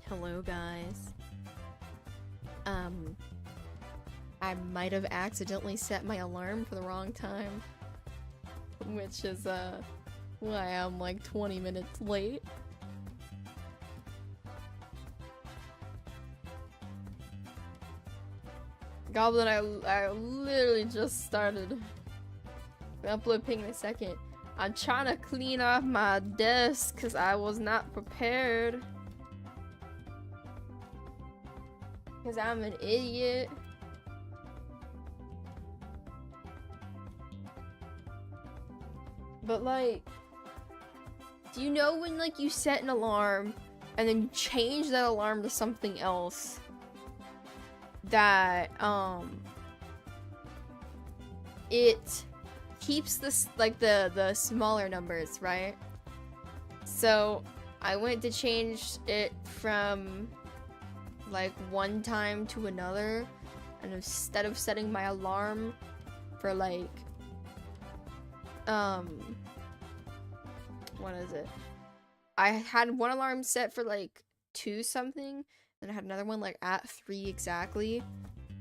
Hello guys. I might have accidentally set my alarm for the wrong time, which is why I'm like 20 minutes late. Goblin, I literally just started. I'll upload ping in a second. I'm trying to clean off my desk because I was not prepared. Because I'm an idiot. But like, do you know when like you set an alarm and then you change that alarm to something else that it keeps this like the smaller numbers, right? So I went to change it from like one time to another, and instead of setting my alarm for like what is it? I had one alarm set for like 2 something, and I had another one like at 3 exactly,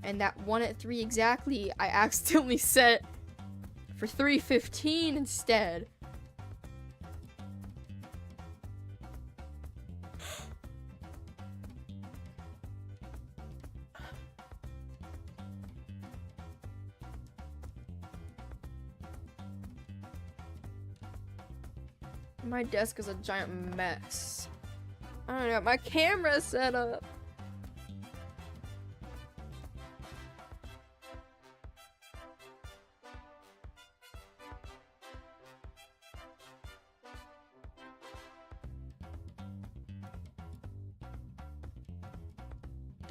and that one at 3 exactly I accidentally set for 3:15 instead. My desk is a giant mess. I don't know, my camera set up.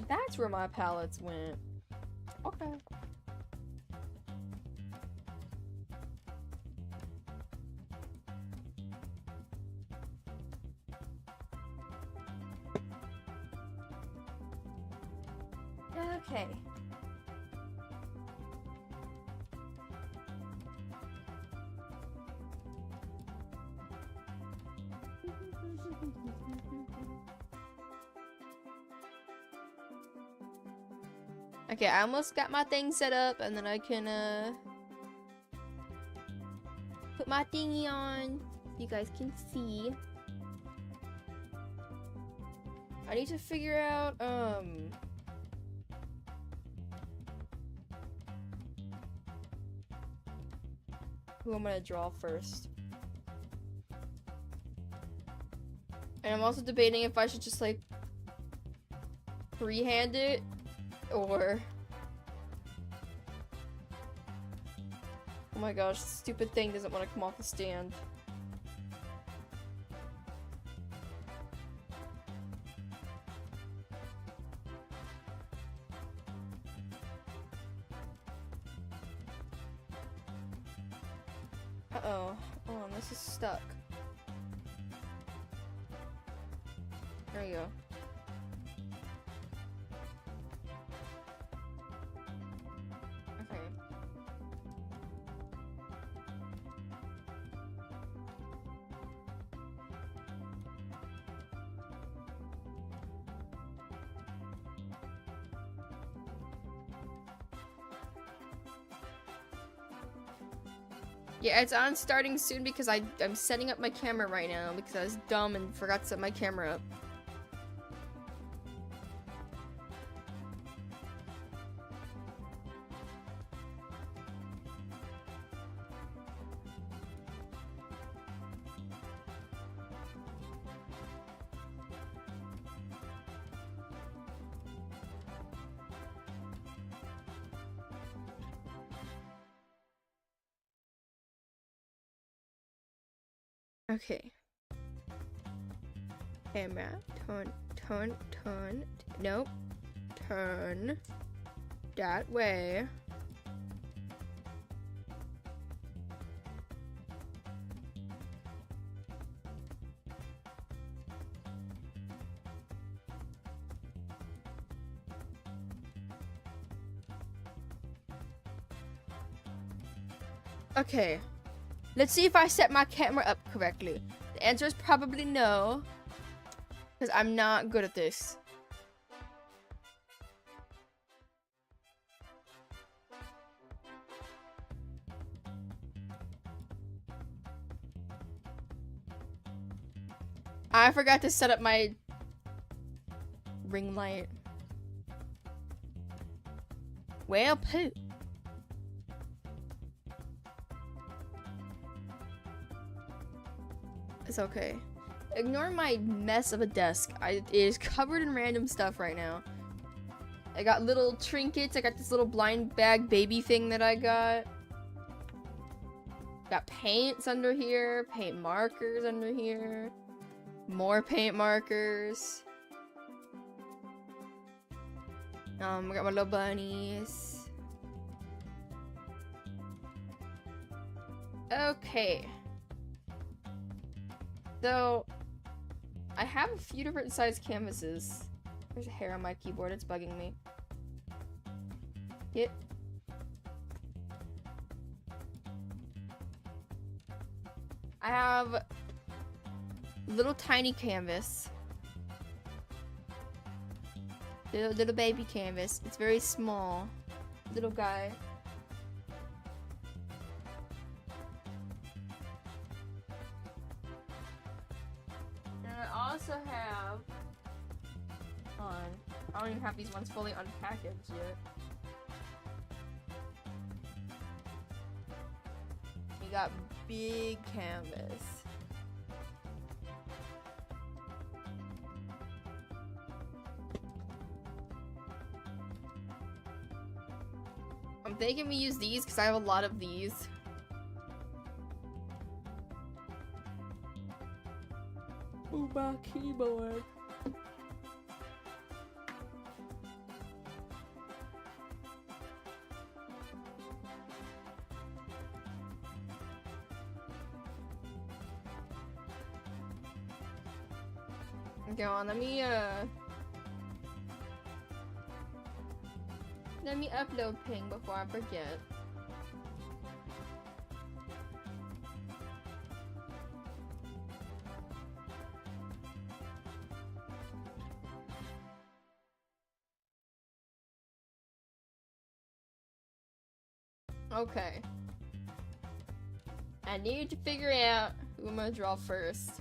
That's where my palettes went. Okay. Okay. Okay, I almost got my thing set up, and then I can put my thingy on so you guys can see. I need to figure out who I'm gonna draw first. And I'm also debating if I should just like freehand it or... Oh my gosh, this stupid thing doesn't want to come off the stand. Uh-oh. Hold on, this is stuck. There you go. Okay. Yeah, it's on starting soon because I'm setting up my camera right now because I was dumb and forgot to set my camera up. Okay. Camera, turn, nope. Turn that way. Okay. Let's see if I set my camera up correctly. The answer is probably no. Because I'm not good at this. I forgot to set up my ring light. Well, poo. It's okay. Ignore my mess of a desk. It is covered in random stuff right now. I got little trinkets. I got this little blind bag baby thing that I got. Got paints under here. Paint markers under here. More paint markers. I got my little bunnies. Okay. So, I have a few different size canvases. There's hair on my keyboard, it's bugging me. Yep. I have little tiny canvas. Little baby canvas. It's very small. Little guy. I also have I don't even have these ones fully unpackaged yet. We got big canvas. I'm thinking we use these because I have a lot of these. Oh, my keyboard. Go on, let me upload ping before I forget. Okay. I need to figure out who I'm gonna draw first.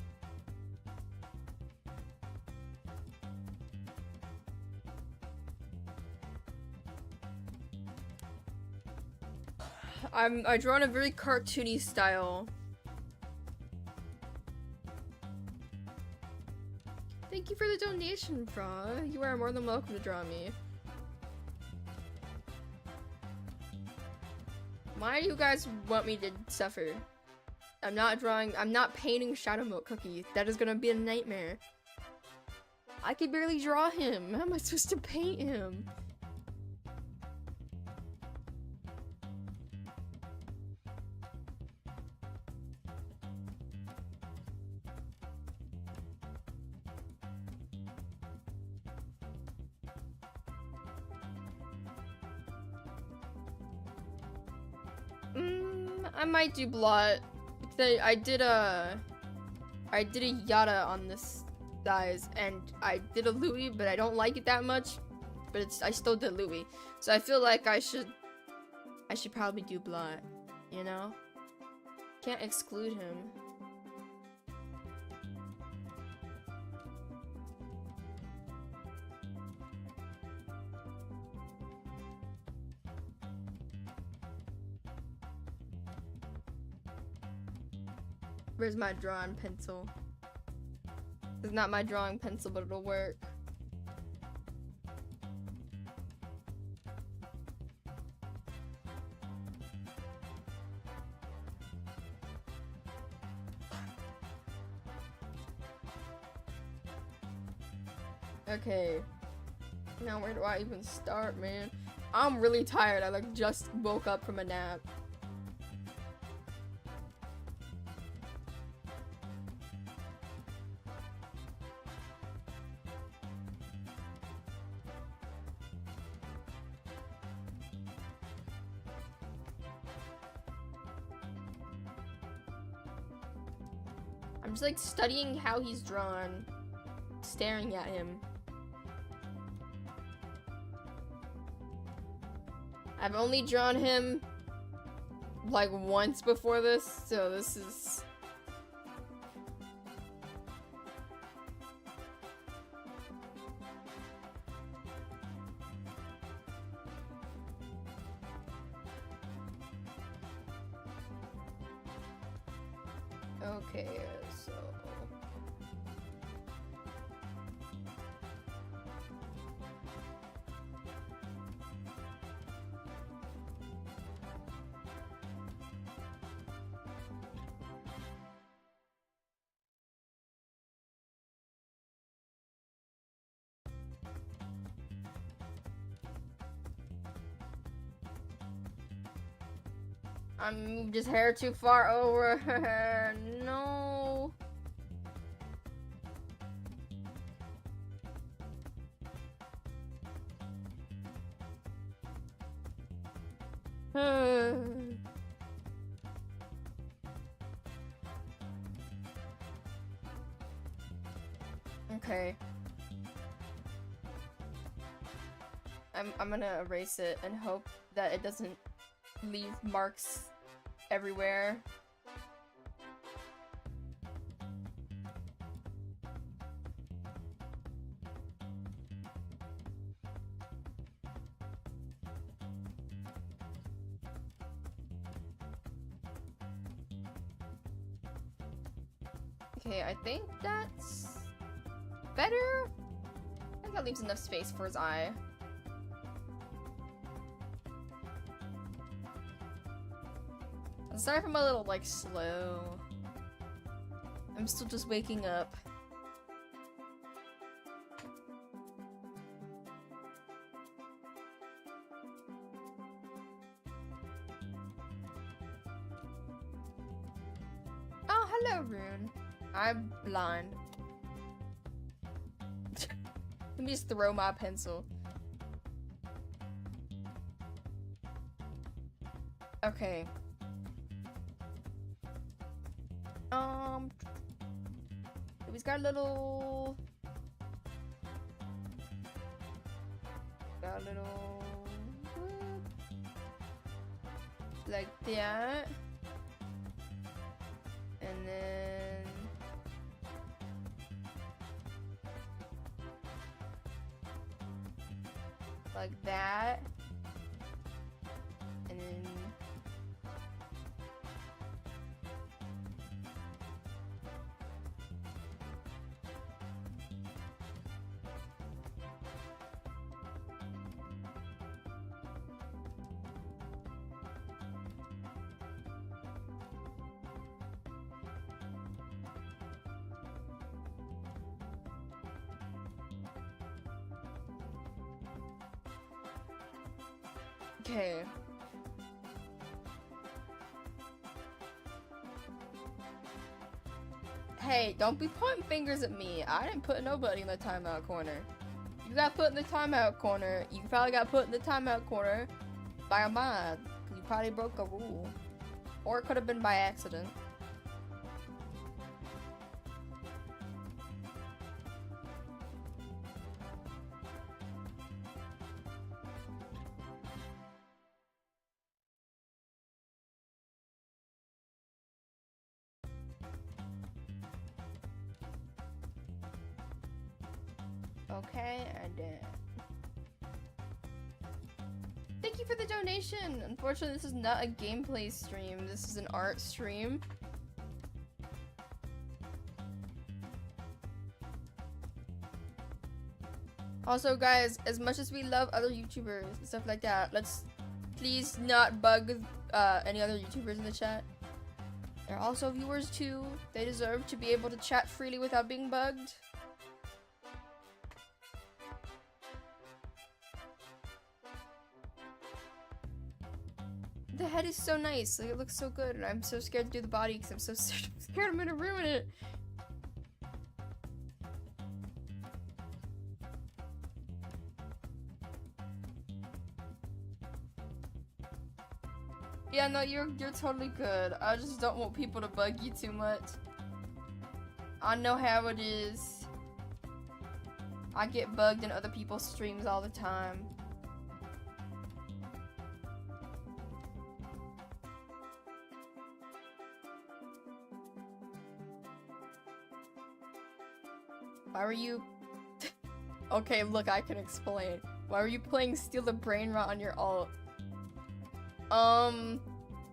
I draw in a very cartoony style. Thank you for the donation, Fra. You are more than welcome to draw me. Why do you guys want me to suffer? I'm not painting Shadow Milk Cookie. That is gonna be a nightmare. I could barely draw him. How am I supposed to paint him? I might do blot. I did a Yada on this size, and I did a Louis, but I don't like it that much. But I still did Louis, so I feel like I should probably do blot. You know, can't exclude him. Where's my drawing pencil? It's not my drawing pencil, but it'll work. Okay. Now where do I even start, man? I'm really tired. I like just woke up from a nap. I'm just like studying how he's drawn. staring at him. I've only drawn him like once before this, so this is... Okay, so... I moved his hair too far over. No. Okay. I'm gonna erase it and hope that it doesn't leave marks everywhere. Okay, I think that's better. I think that leaves enough space for his eye. I'm sorry if I'm a little, like, slow. I'm still just waking up. Oh, hello, Rune. I'm blind. Let me just throw my pencil. Okay. He's got a little... like that. And then... like that. And then... okay. Hey, don't be pointing fingers at me. I didn't put nobody in the timeout corner. You got put in the timeout corner. You probably got put in the timeout corner by a mod. You probably broke a rule. Or it could have been by accident. Okay, and thank you for the donation. Unfortunately, this is not a gameplay stream. This is an art stream. Also, guys, as much as we love other YouTubers and stuff like that, let's please not bug any other YouTubers in the chat. They're also viewers too. They deserve to be able to chat freely without being bugged. The head is so nice, like it looks so good, and I'm so scared to do the body because I'm so scared I'm gonna ruin it. Yeah, no, you're totally good. I just don't want people to bug you too much. I know how it is. I get bugged in other people's streams all the time. Why were you... Okay, look, I can explain. Why were you playing Steal the Brain Rot on your alt?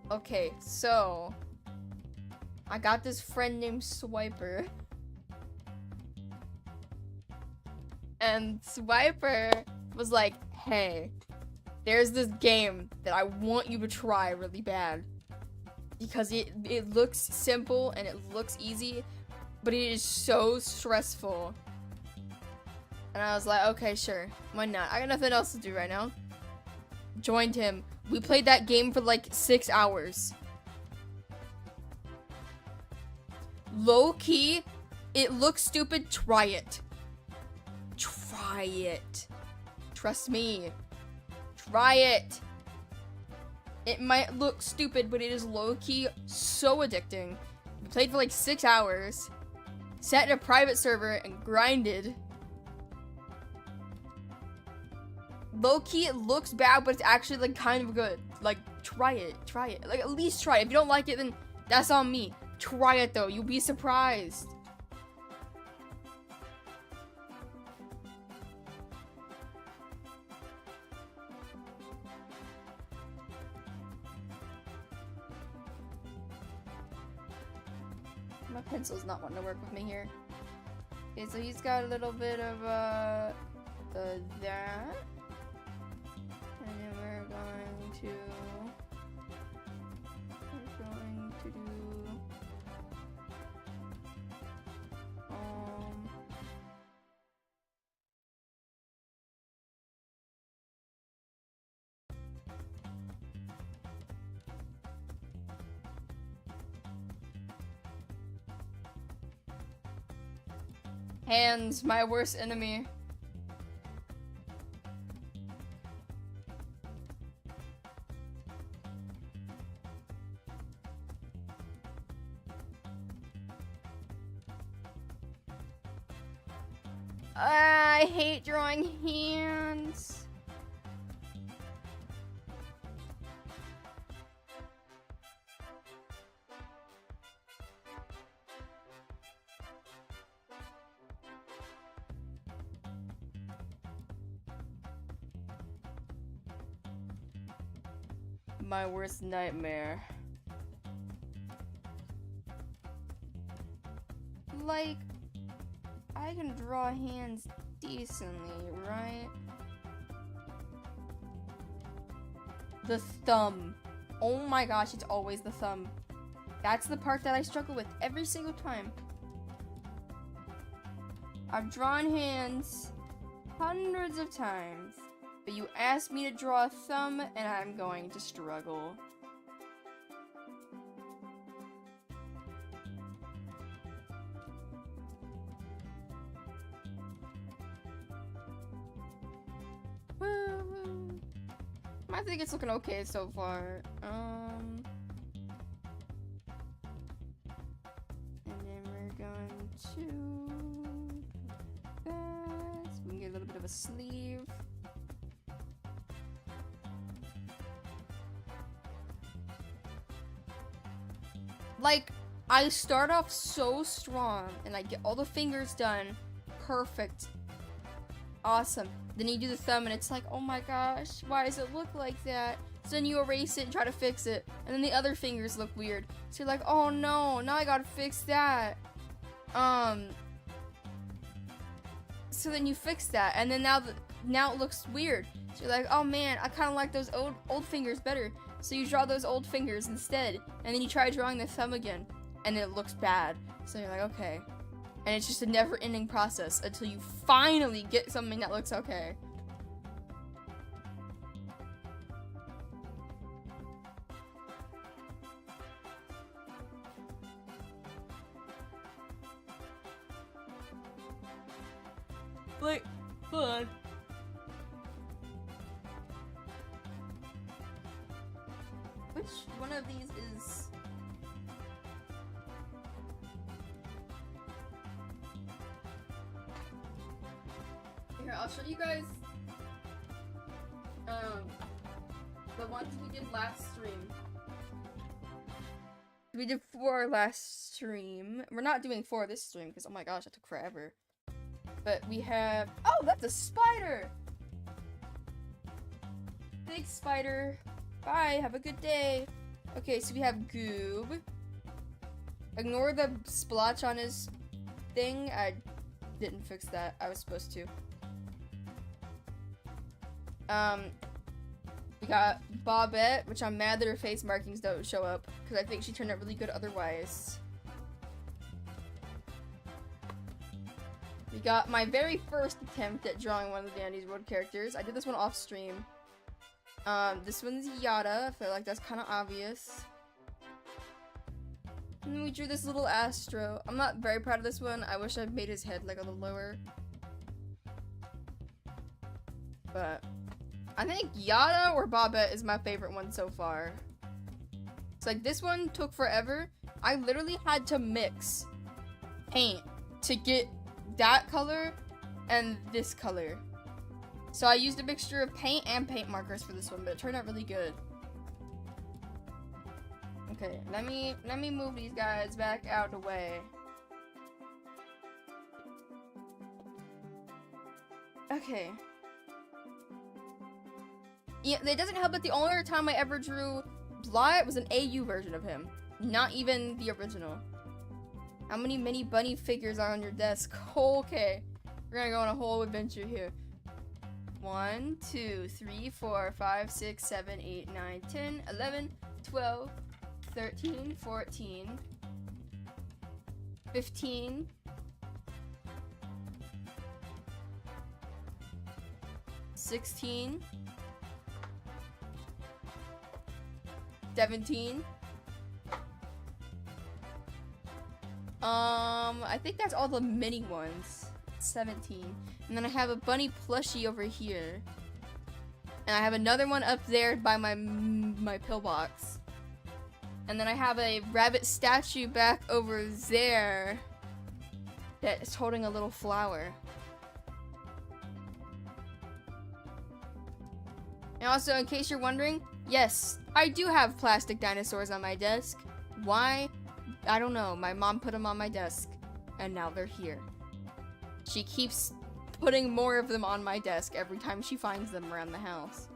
Okay, so... I got this friend named Swiper. And Swiper was like, hey, there's this game that I want you to try really bad. Because it looks simple and it looks easy, but it is so stressful. And I was like, okay, sure, why not? I got nothing else to do right now. Joined him. We played that game for like 6 hours. Low key, it looks stupid. Try it. Try it. Trust me. Try it. It might look stupid, but it is low key so addicting. We played for like 6 hours. Sat in a private server and grinded. Low key, it looks bad, but it's actually like kind of good. Like, try it. Try it. Like, at least try it. If you don't like it, then that's on me. Try it though. You'll be surprised. My pencil's not wanting to work with me here. Okay, so he's got a little bit of that. And then we're going to do hands, my worst enemy. I hate drawing hands. My worst nightmare. Like, I can draw hands decently, right? The thumb. Oh my gosh, it's always the thumb. That's the part that I struggle with every single time. I've drawn hands hundreds of times, but you asked me to draw a thumb and I'm going to struggle. I think it's looking okay so far. And then we're going to that. So we can get a little bit of a sleeve. Like, I start off so strong and I get all the fingers done. Perfect. Awesome. Then you do the thumb and it's like, oh my gosh, why does it look like that? So then you erase it and try to fix it. And then the other fingers look weird. So you're like, oh no, now I gotta fix that. So then you fix that. And then now it looks weird. So you're like, oh man, I kind of like those old fingers better. So you draw those old fingers instead. And then you try drawing the thumb again. And it looks bad. So you're like, okay. And it's just a never-ending process until you finally get something that looks okay. Like, hold on. Which one of these is... Here, I'll show you guys the ones we did last stream. We did 4 last stream. We're not doing 4 this stream because, oh my gosh, that took forever. But we have... Oh, that's a spider! Big spider. Bye, have a good day. Okay, so we have Goob. Ignore the splotch on his thing. I didn't fix that. I was supposed to. We got Bobette, which I'm mad that her face markings don't show up, because I think she turned out really good otherwise. We got my very first attempt at drawing one of the Dandy's World characters. I did this one off stream. This one's Yada. I feel like that's kind of obvious. And then we drew this little Astro. I'm not very proud of this one. I wish I'd made his head like a little lower. But I think Yada or Bobette is my favorite one so far. It's like this one took forever. I literally had to mix paint to get that color and this color. So I used a mixture of paint and paint markers for this one, but it turned out really good. Okay, let me move these guys back out of the way. Okay. Yeah, it doesn't help that the only other time I ever drew Blot was an AU version of him. Not even the original. How many mini bunny figures are on your desk? Okay. We're gonna go on a whole adventure here. 1, 2, 3, 4, 5, 6, 7, 8, 9, 10, 11, 12, 13, 14, 15, 16, 17. I think that's all the mini ones. 17. And then I have a bunny plushie over here. And I have another one up there by my pillbox. And then I have a rabbit statue back over there that is holding a little flower. And also, in case you're wondering, yes, I do have plastic dinosaurs on my desk. Why? I don't know. My mom put them on my desk, and now they're here. She keeps putting more of them on my desk every time she finds them around the house.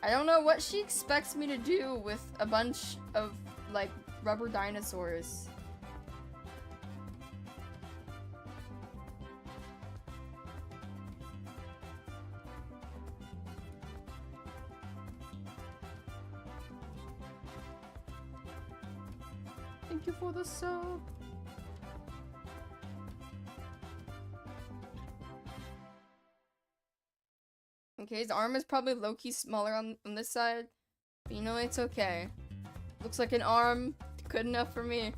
I don't know what she expects me to do with a bunch of, like, rubber dinosaurs. Thank you for the sub. Okay, his arm is probably low-key smaller on this side. But you know, it's okay. Looks like an arm. Good enough for me.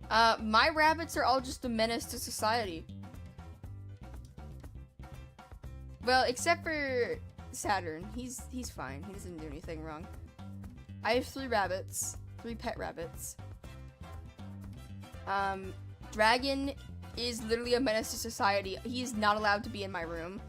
My rabbits are all just a menace to society. Well, except for Saturn. He's fine. He doesn't do anything wrong. I have 3 rabbits. 3 pet rabbits. Dragon is literally a menace to society. He is not allowed to be in my room.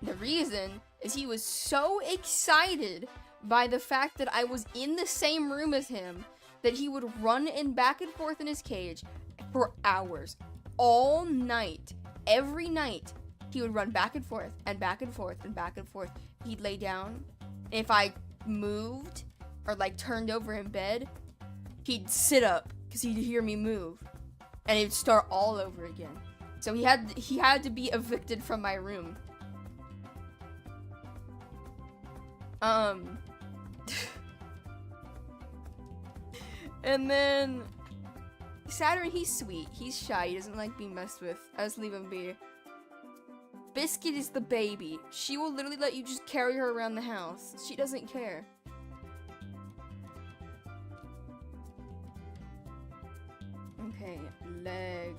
The reason is he was so excited by the fact that I was in the same room as him that he would run back and forth in his cage for hours. All night. Every night. He would run back and forth and back and forth and back and forth. He'd lay down. If I moved or like turned over in bed, he'd sit up because he'd hear me move. And it'd start all over again. So he had to be evicted from my room. And then Saturn, he's sweet. He's shy. He doesn't like being messed with. I just leave him be. Biscuit is the baby. She will literally let you just carry her around the house. She doesn't care. Okay, leg.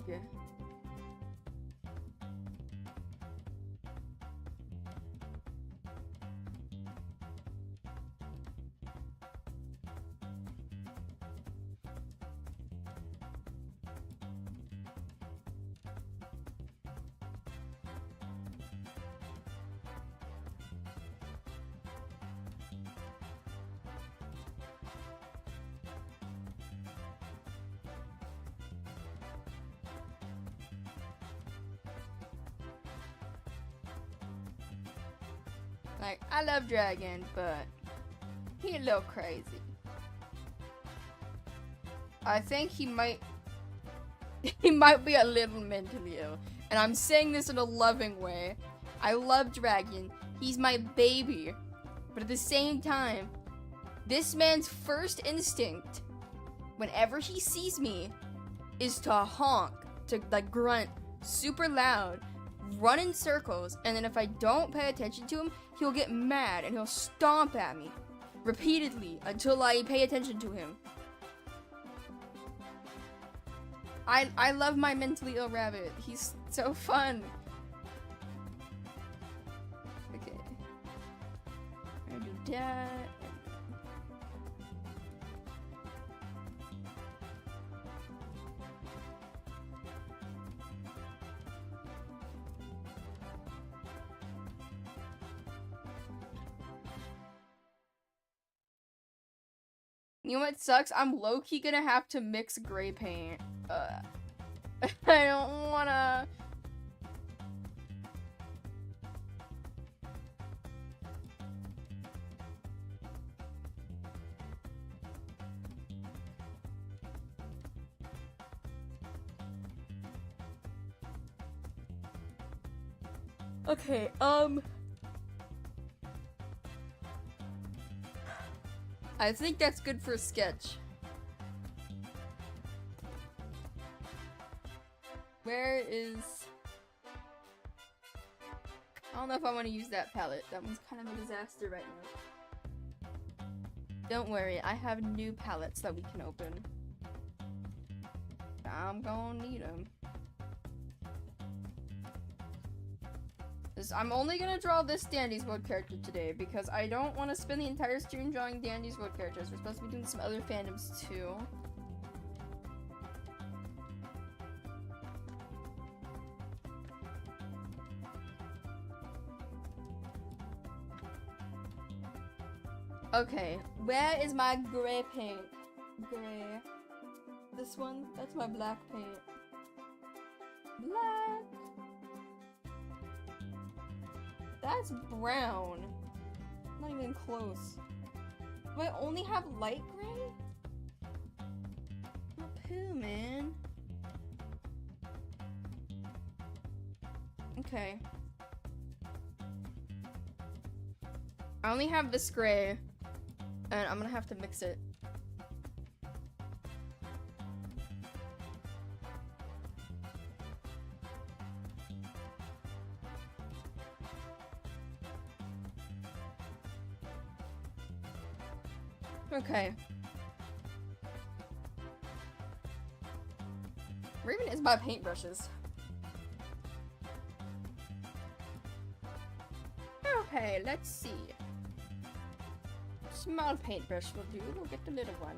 Like, I love Dragon, but he a little crazy. I think he might be a little mentally ill. And I'm saying this in a loving way. I love Dragon. He's my baby. But at the same time, this man's first instinct, whenever he sees me, is to honk, to like grunt super loud, run in circles, and then if I don't pay attention to him, he'll get mad and he'll stomp at me repeatedly until I pay attention to him. I love my mentally ill rabbit. He's so fun. Okay. I'm gonna do that. You know what sucks? I'm low-key gonna have to mix gray paint. I don't wanna... Okay, I think that's good for a sketch. Where is... I don't know if I want to use that palette. That one's kind of a disaster right now. Don't worry, I have new palettes that we can open. I'm gonna need them. I'm only gonna draw this Dandy's Wood character today because I don't want to spend the entire stream drawing Dandy's Wood characters. We're supposed to be doing some other fandoms too. Okay, where is my gray paint? Gray. This one? That's my black paint. Black. That's brown. Not even close. Do I only have light gray? Oh, poo, man. Okay. I only have this gray, and I'm gonna have to mix it. Okay. Where even is my paintbrushes? Okay, let's see. Small paintbrush will do. We'll get the little one.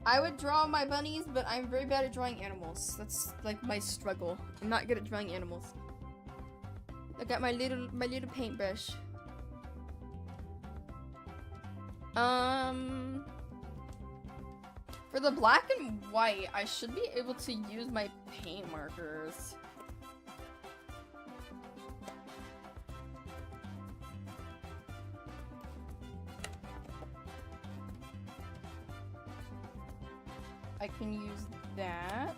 I would draw my bunnies, but I'm very bad at drawing animals. That's like my struggle. I'm not good at drawing animals. I got my little paintbrush. For the black and white, I should be able to use my paint markers. I can use that.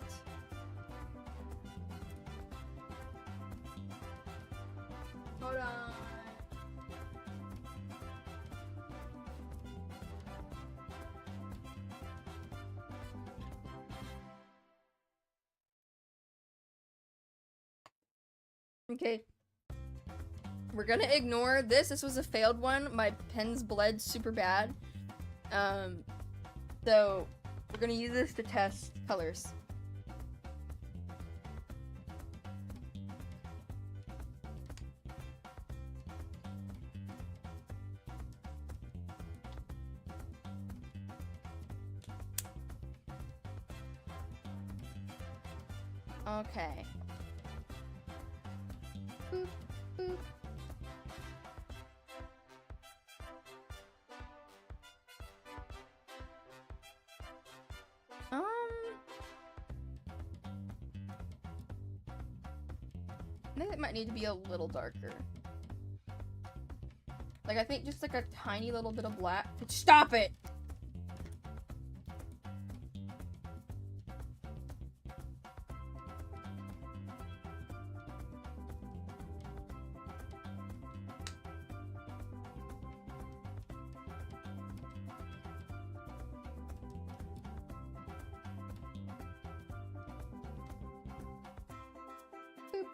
Hold on. Okay. We're gonna ignore this. This was a failed one. My pens bled super bad. So we're gonna use this to test colors. Okay. Boop, boop. I think it might need to be a little darker. Like, I think just like a tiny little bit of black. Stop it! Boop.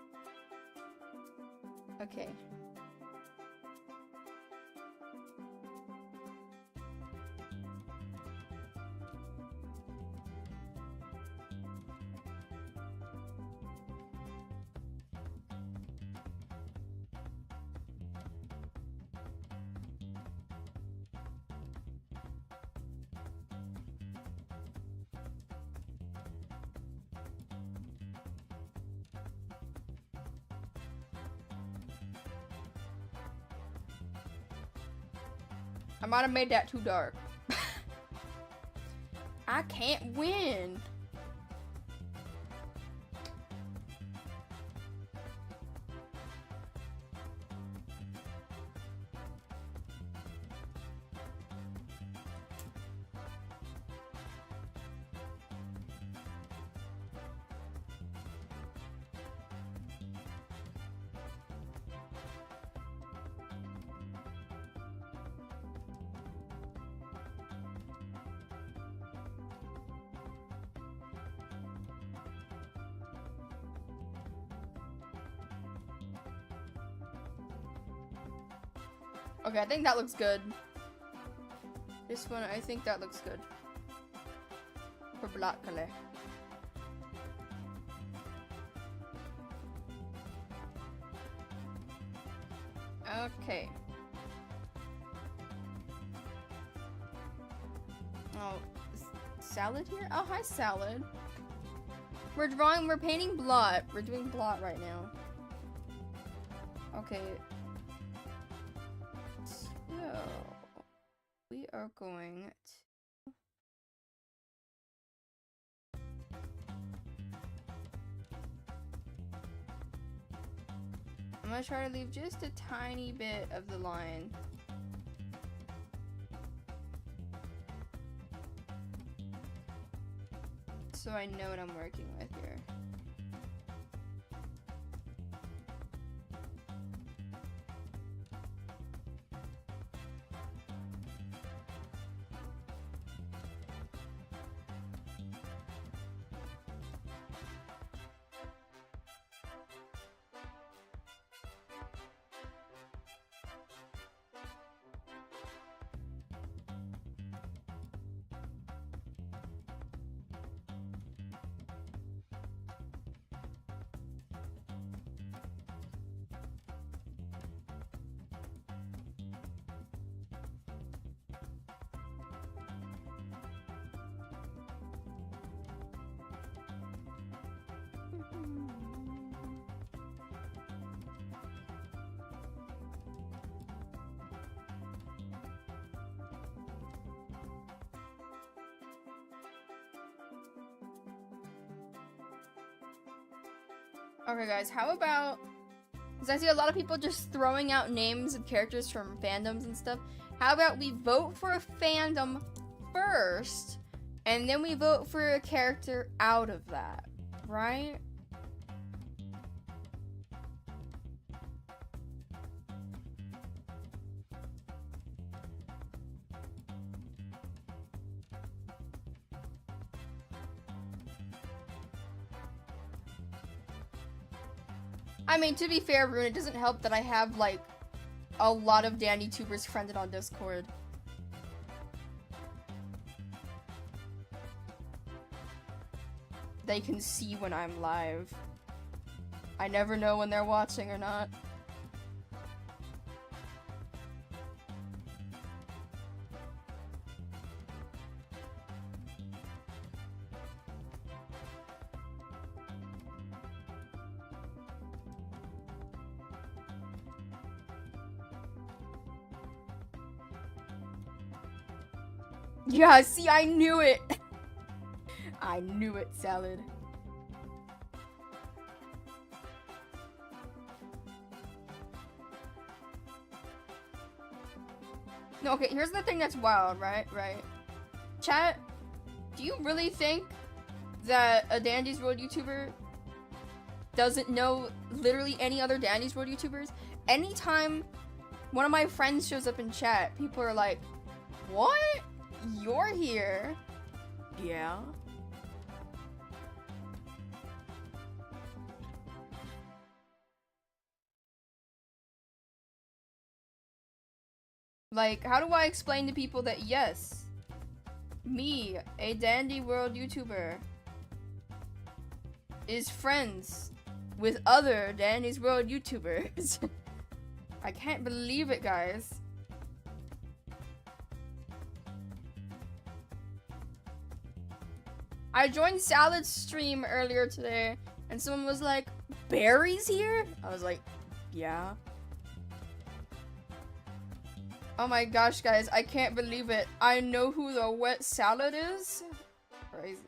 Okay. I might have made that too dark. I can't win. Okay, I think that looks good. This one, I think that looks good. For black color. Okay. Oh, salad here? Oh, hi, salad. We're painting blot. We're doing blot right now. Okay. So, we are going to... I'm gonna try to leave just a tiny bit of the line. So I know what I'm working with here. Okay guys, how about, because I see a lot of people just throwing out names of characters from fandoms and stuff. How about we vote for a fandom first, and then we vote for a character out of that, right? I mean, to be fair, Rune, it doesn't help that I have, like, a lot of Dandy Tubers friended on Discord. They can see when I'm live. I never know when they're watching or not. Yeah, see, I knew it! I knew it, Salad. No, okay, here's the thing that's wild, right? Chat, do you really think that a Dandy's World YouTuber doesn't know literally any other Dandy's World YouTubers? Anytime one of my friends shows up in chat, people are like, what? You're here? Yeah. Like, how do I explain to people that yes, me, a Dandy World YouTuber, is friends with other Dandy's World YouTubers? I can't believe it, guys. I joined Salad's stream earlier today, and someone was like, Barry's here? I was like, yeah. Oh my gosh, guys, I can't believe it. I know who the wet salad is? Crazy.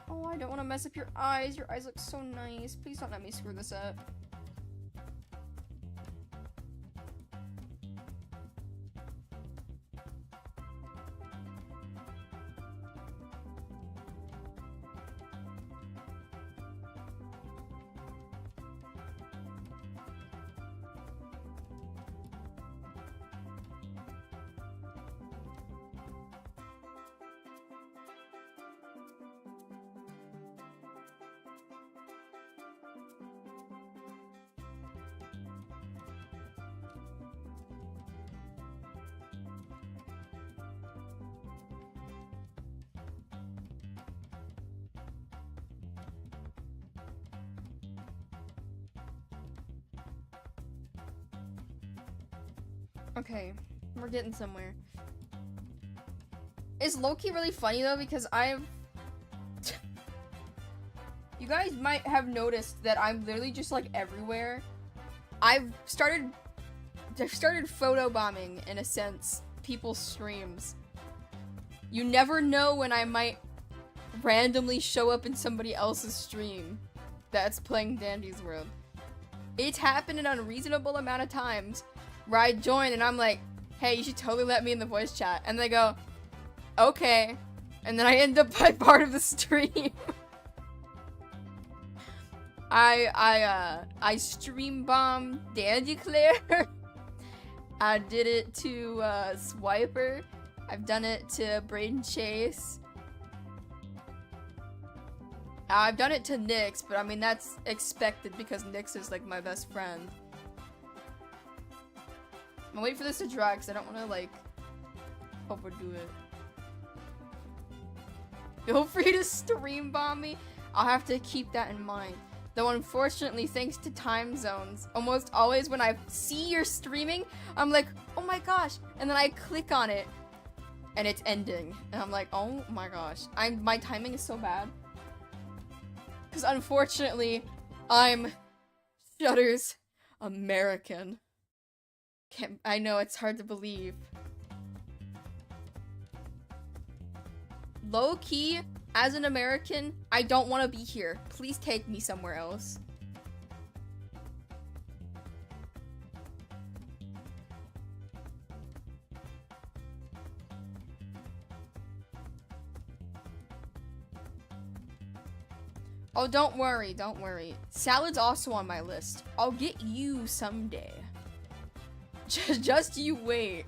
Oh, I don't want to mess up your eyes. Your eyes look so nice. Please don't let me screw this up. Okay, we're getting somewhere. Is Loki really funny though? Because I've... You guys might have noticed that I'm literally just like everywhere. I've started photobombing, in a sense, people's streams. You never know when I might randomly show up in somebody else's stream that's playing Dandy's World. It's happened an unreasonable amount of times where I join and I'm like, hey, you should totally let me in the voice chat. And they go, okay. And then I end up by part of the stream. I stream bombed Dandy Claire. I did it to Swiper. I've done it to Braden Chase. I've done it to Nyx, but I mean that's expected because Nyx is like my best friend. I'm gonna wait for this to dry because I don't want to like overdo it. Feel free to stream bomb me. I'll have to keep that in mind. Though unfortunately, thanks to time zones, almost always when I see you're streaming, I'm like, oh my gosh, and then I click on it, and it's ending, and I'm like, oh my gosh, my timing is so bad. Because unfortunately, I'm Shutter's American. I know it's hard to believe. Low key, as an American, I don't want to be here. Please take me somewhere else. Oh, don't worry, don't worry. Salad's also on my list. I'll get you someday. Just you wait.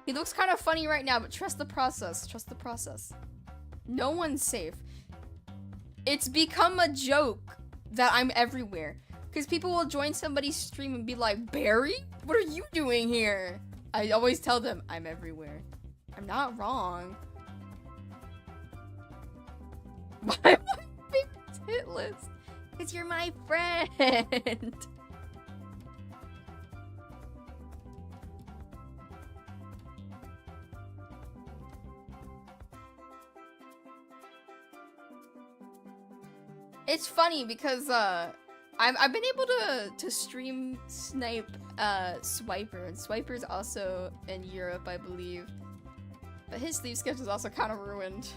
He looks kind of funny right now, but trust the process. Trust the process. No one's safe. It's become a joke that I'm everywhere. Because people will join somebody's stream and be like, Barry? What are you doing here? I always tell them, I'm everywhere. I'm not wrong. Why am I favorite hit list? Because you're my friend. It's funny because, I've been able to stream snipe Swiper, and Swiper's also in Europe, I believe. But his sleep schedule is also kind of ruined,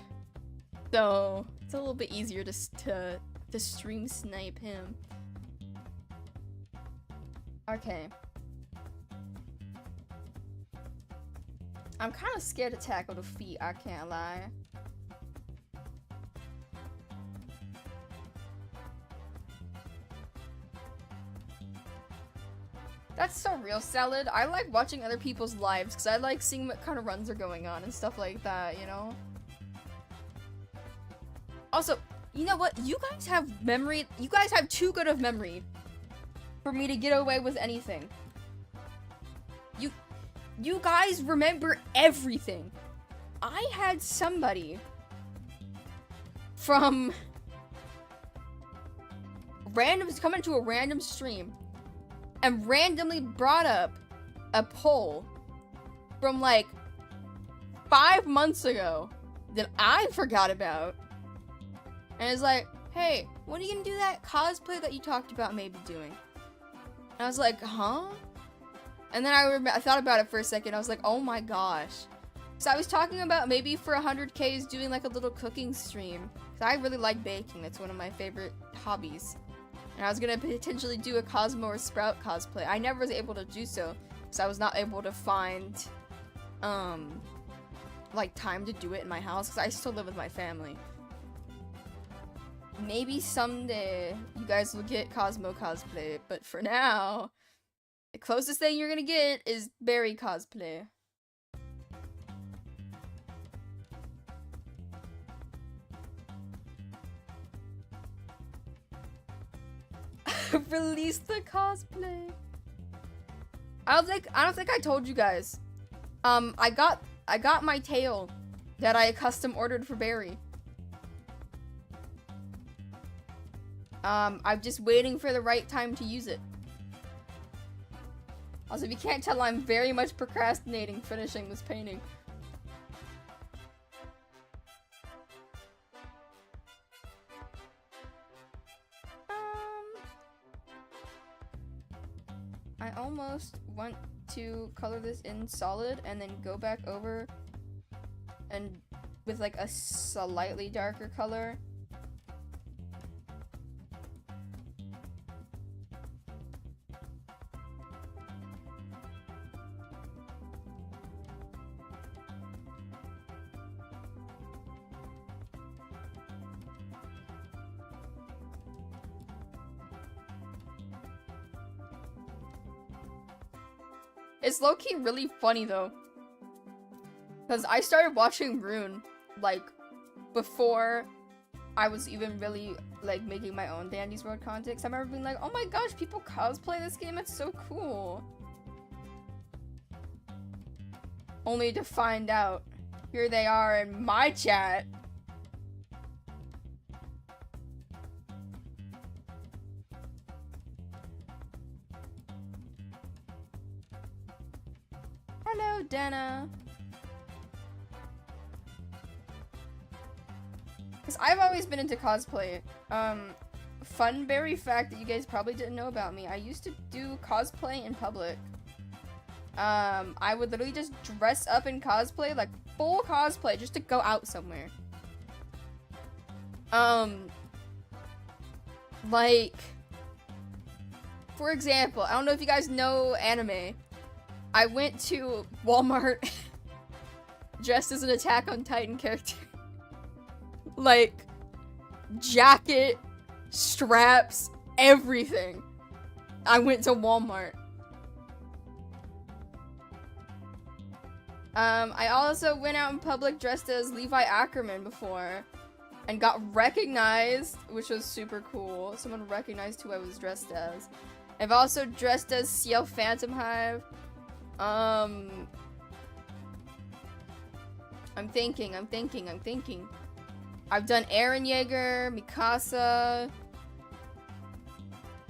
so it's a little bit easier to stream snipe him. Okay. I'm kind of scared to tackle the feet, I can't lie. That's so real, Salad. I like watching other people's lives because I like seeing what kind of runs are going on and stuff like that, you know? Also, you know what? You guys have memory. You guys have too good of memory for me to get away with anything. You guys remember everything. I had somebody from come into a random stream and randomly brought up a poll from like 5 months ago that I forgot about. And it's like, hey, when are you gonna do that cosplay that you talked about maybe doing? And I was like, huh? And then I thought about it for a second. I was like, oh my gosh. So I was talking about maybe for 100Ks doing like a little cooking stream. Because I really like baking. That's one of my favorite hobbies. And I was going to potentially do a Cosmo or Sprout cosplay. I never was able to do so. Because I was not able to find, like time to do it in my house. Because I still live with my family. Maybe someday you guys will get Cosmo cosplay. But for now, the closest thing you're gonna get is Barry cosplay. Release the cosplay. I don't think I told you guys. I got my tail that I custom ordered for Barry. I'm just waiting for the right time to use it. Also, if you can't tell, I'm very much procrastinating finishing this painting. I almost want to color this in solid and then go back over and with like a slightly darker color. It's low-key really funny though, because I started watching Rune like before I was even really like making my own Dandy's World content. I remember being like, oh my gosh, people cosplay this game, it's so cool. Only to find out here they are in my chat. Hello, Dana. Because I've always been into cosplay. Fun berry fact that you guys probably didn't know about me. I used to do cosplay in public. I would literally just dress up in cosplay, like full cosplay, just to go out somewhere. Like, for example, I don't know if you guys know anime. I went to Walmart dressed as an Attack on Titan character. Like, jacket, straps, everything. I went to Walmart. I also went out in public dressed as Levi Ackerman before and got recognized, which was super cool. Someone recognized who I was dressed as. I've also dressed as Ciel Phantom Hive. I'm thinking. I've done Eren Yeager, Mikasa.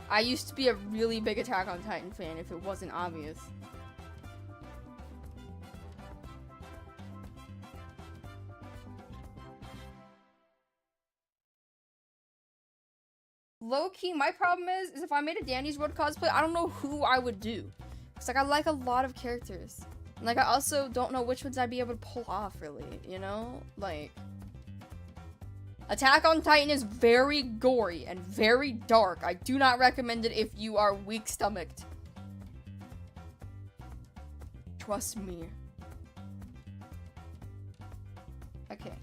I used to be a really big Attack on Titan fan if it wasn't obvious. Low-key, my problem is if I made a Danny's World cosplay, I don't know who I would do. It's like, I like a lot of characters. And, like, I also don't know which ones I'd be able to pull off, really, you know? Like, Attack on Titan is very gory and very dark. I do not recommend it if you are weak-stomached. Trust me. Okay.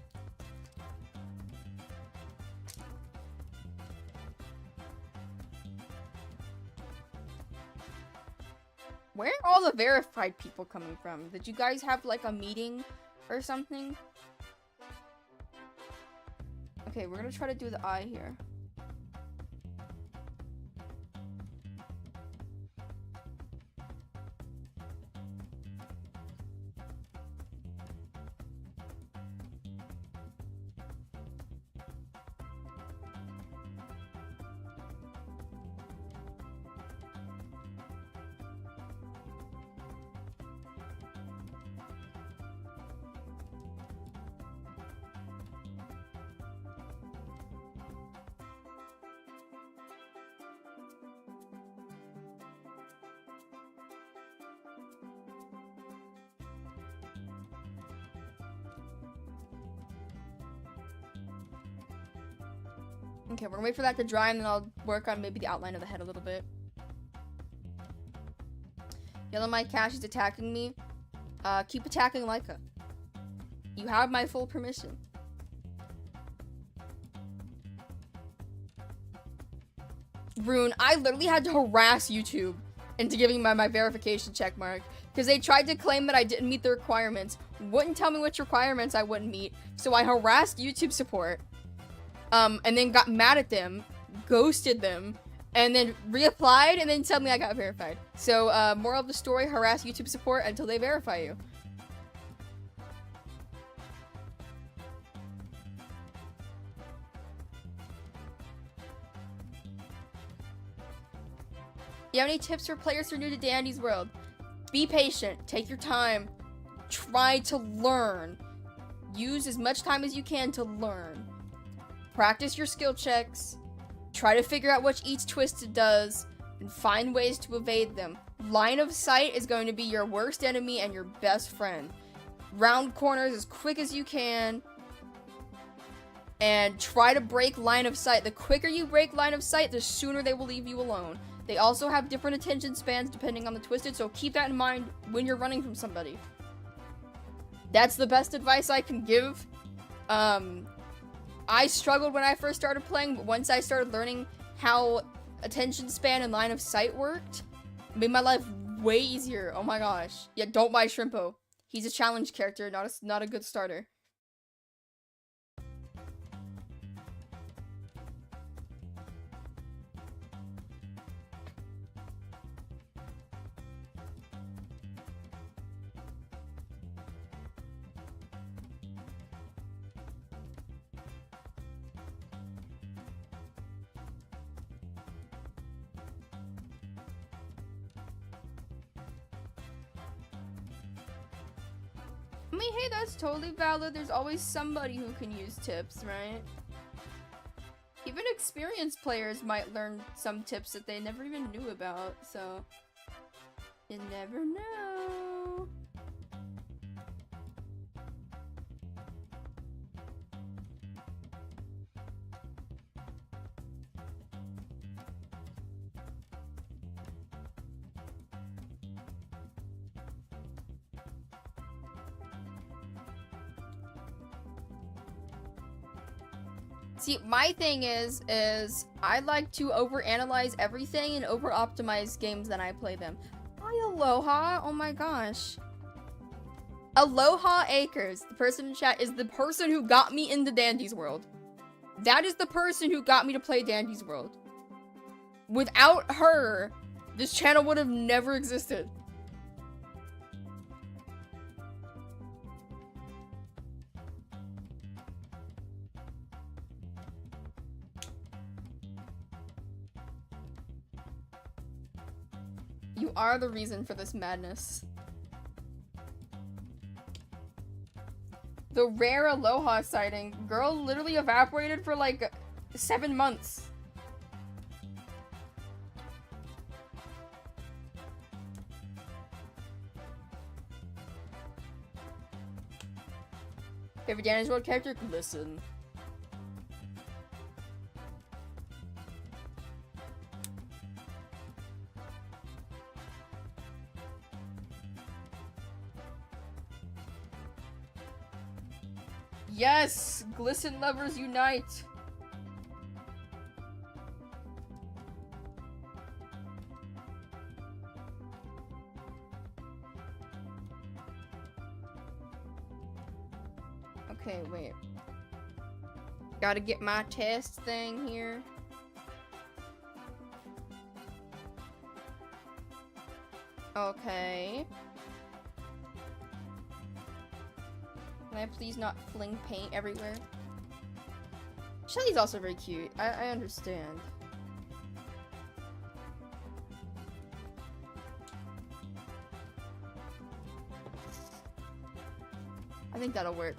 Where are all the verified people coming from? Did you guys have, like, a meeting or something? Okay, we're gonna try to do the eye here. Okay, we're gonna wait for that to dry and then I'll work on maybe the outline of the head a little bit. Yellow My Cash is attacking me. Keep attacking Leica. You have my full permission. Rune, I literally had to harass YouTube into giving my verification check mark. Because they tried to claim that I didn't meet the requirements. Wouldn't tell me which requirements I wouldn't meet. So I harassed YouTube support. And then got mad at them, ghosted them, and then reapplied, and then suddenly I got verified. So, moral of the story, harass YouTube support until they verify you. You have any tips for players who are new to Dandy's World? Be patient, take your time, try to learn. Use as much time as you can to learn. Practice your skill checks, try to figure out what each twist does, and find ways to evade them. Line of sight is going to be your worst enemy and your best friend. Round corners as quick as you can, and try to break line of sight. The quicker you break line of sight, the sooner they will leave you alone. They also have different attention spans depending on the twisted, so keep that in mind when you're running from somebody. That's the best advice I can give. I struggled when I first started playing, but once I started learning how attention span and line of sight worked, it made my life way easier. Oh my gosh. Yeah, don't buy Shrimpo. He's a challenge character, not a good starter. I mean, hey, that's totally valid. There's always somebody who can use tips, right? Even experienced players might learn some tips that they never even knew about, so you never know. See, my thing is I like to overanalyze everything and over-optimize games that I play them. Hi, Aloha! Oh my gosh. Aloha Acres, the person in chat, is the person who got me into Dandy's World. That is the person who got me to play Dandy's World. Without her, this channel would have never existed. You are the reason for this madness. The rare Aloha sighting. Girl literally evaporated for like 7 months. Favorite Danny's World character? Listen. Yes! Glisten lovers unite! Okay, wait. Gotta get my test thing here. Okay. Can I please not fling paint everywhere? Shelly's also very cute. I understand. I think that'll work.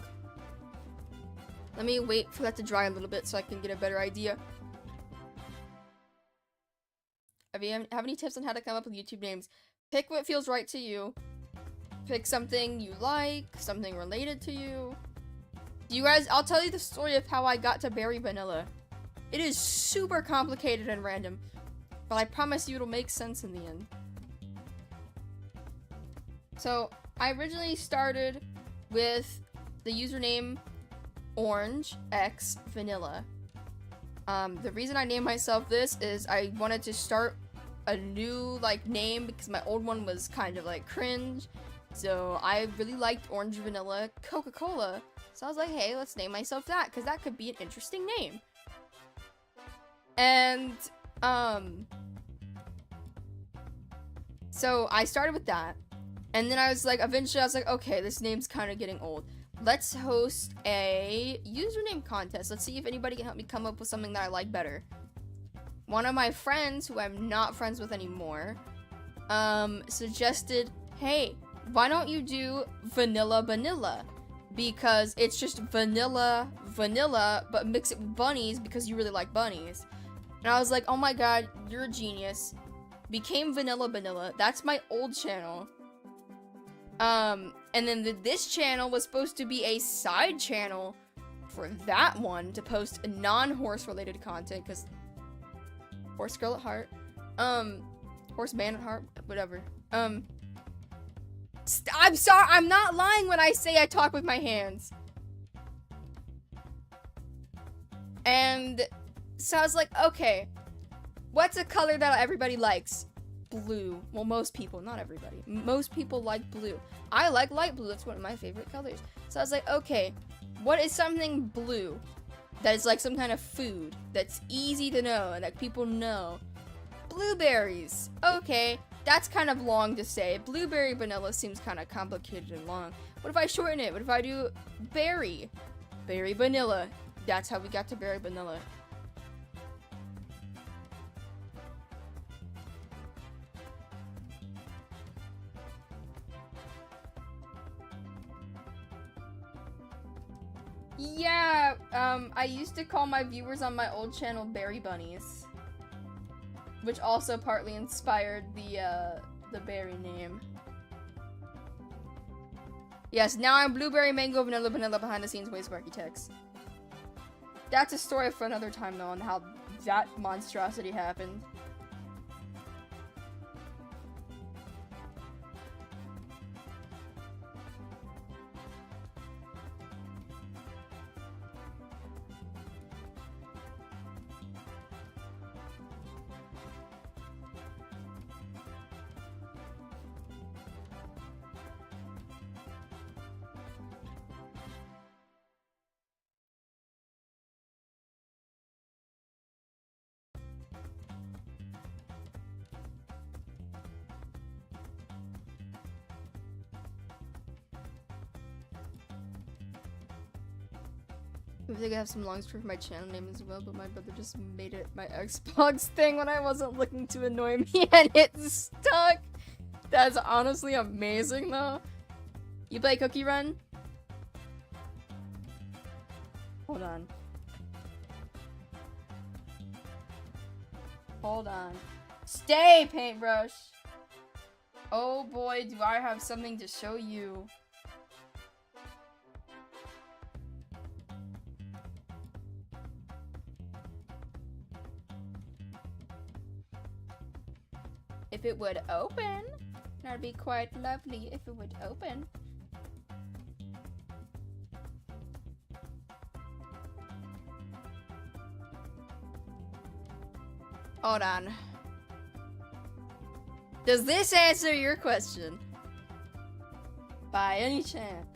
Let me wait for that to dry a little bit so I can get a better idea. Have you have any tips on how to come up with YouTube names? Pick what feels right to you. Pick something you like, something related to you. You guys, I'll tell you the story of how I got to Berry Vanilla. It is super complicated and random, but I promise you it'll make sense in the end. So, I originally started with the username Orange X Vanilla. The reason I named myself this is I wanted to start a new like name because my old one was kind of like cringe. So I really liked Orange Vanilla Coca-Cola. So I was like, hey, let's name myself that because that could be an interesting name. And so I started with that. And then I was like, eventually I was like, okay, this name's kind of getting old. Let's host a username contest. Let's see if anybody can help me come up with something that I like better. One of my friends, who I'm not friends with anymore, suggested, hey, why don't you do Vanilla Vanilla? Because it's just vanilla, but mix it with bunnies because you really like bunnies. And I was like, oh my god, you're a genius. Became Vanilla Vanilla. That's my old channel. And then this channel was supposed to be a side channel for that one to post non-horse related content, because horse girl at heart, horse man at heart, whatever. I'm sorry, I'm not lying when I say I talk with my hands. And so I was like, okay, what's a color that everybody likes? Blue. Well, most people, not everybody. Most people like blue. I like light blue. That's one of my favorite colors. So I was like, okay, what is something blue that is like some kind of food that's easy to know and that people know? Blueberries. Okay, that's kind of long to say. Blueberry vanilla seems kind of complicated and long. What if I shorten it? What if I do berry? Berry vanilla. That's how we got to berry vanilla. Yeah, I used to call my viewers on my old channel Berry Bunnies, which also partly inspired the berry name. Yes, now I'm Blueberry Mango Vanilla behind the scenes Waste Architects. That's a story for another time though, on how that monstrosity happened. I think I have some long story for my channel name as well, but my brother just made it my Xbox thing when I wasn't looking to annoy me and it stuck. That's honestly amazing though. You play Cookie Run? Hold on. Hold on. Stay, paintbrush! Oh boy, do I have something to show you. if it would open. That'd be quite lovely if it would open. Hold on. Does this answer your question? By any chance?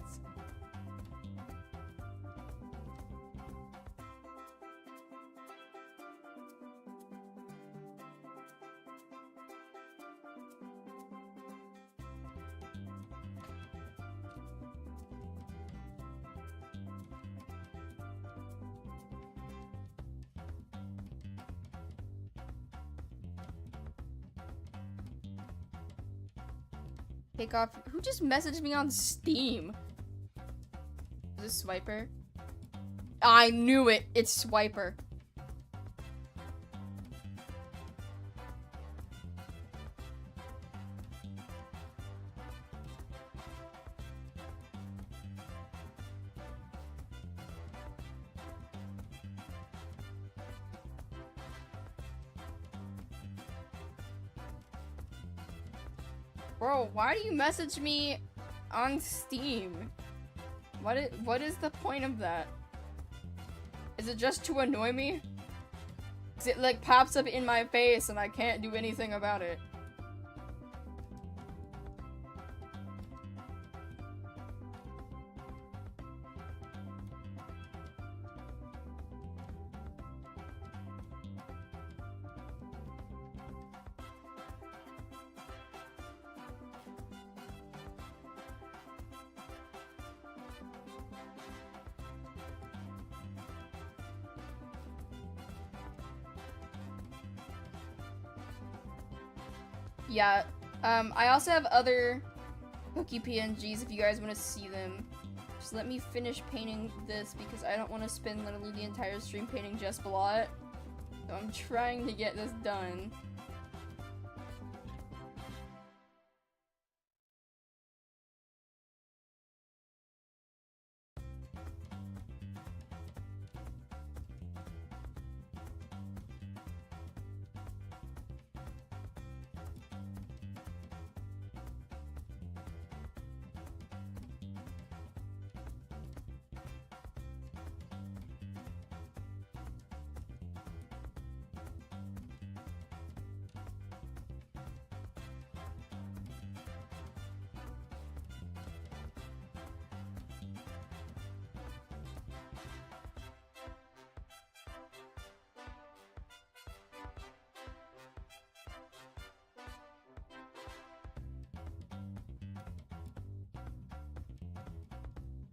Take off. Who just messaged me on Steam? Is this Swiper? I knew it. It's Swiper. Bro, why do you message me on Steam? What is the point of that? Is it just to annoy me? 'Cause it like pops up in my face and I can't do anything about it. Yeah, I also have other cookie PNGs if you guys want to see them. Just let me finish painting this because I don't want to spend literally the entire stream painting just Blot. So I'm trying to get this done.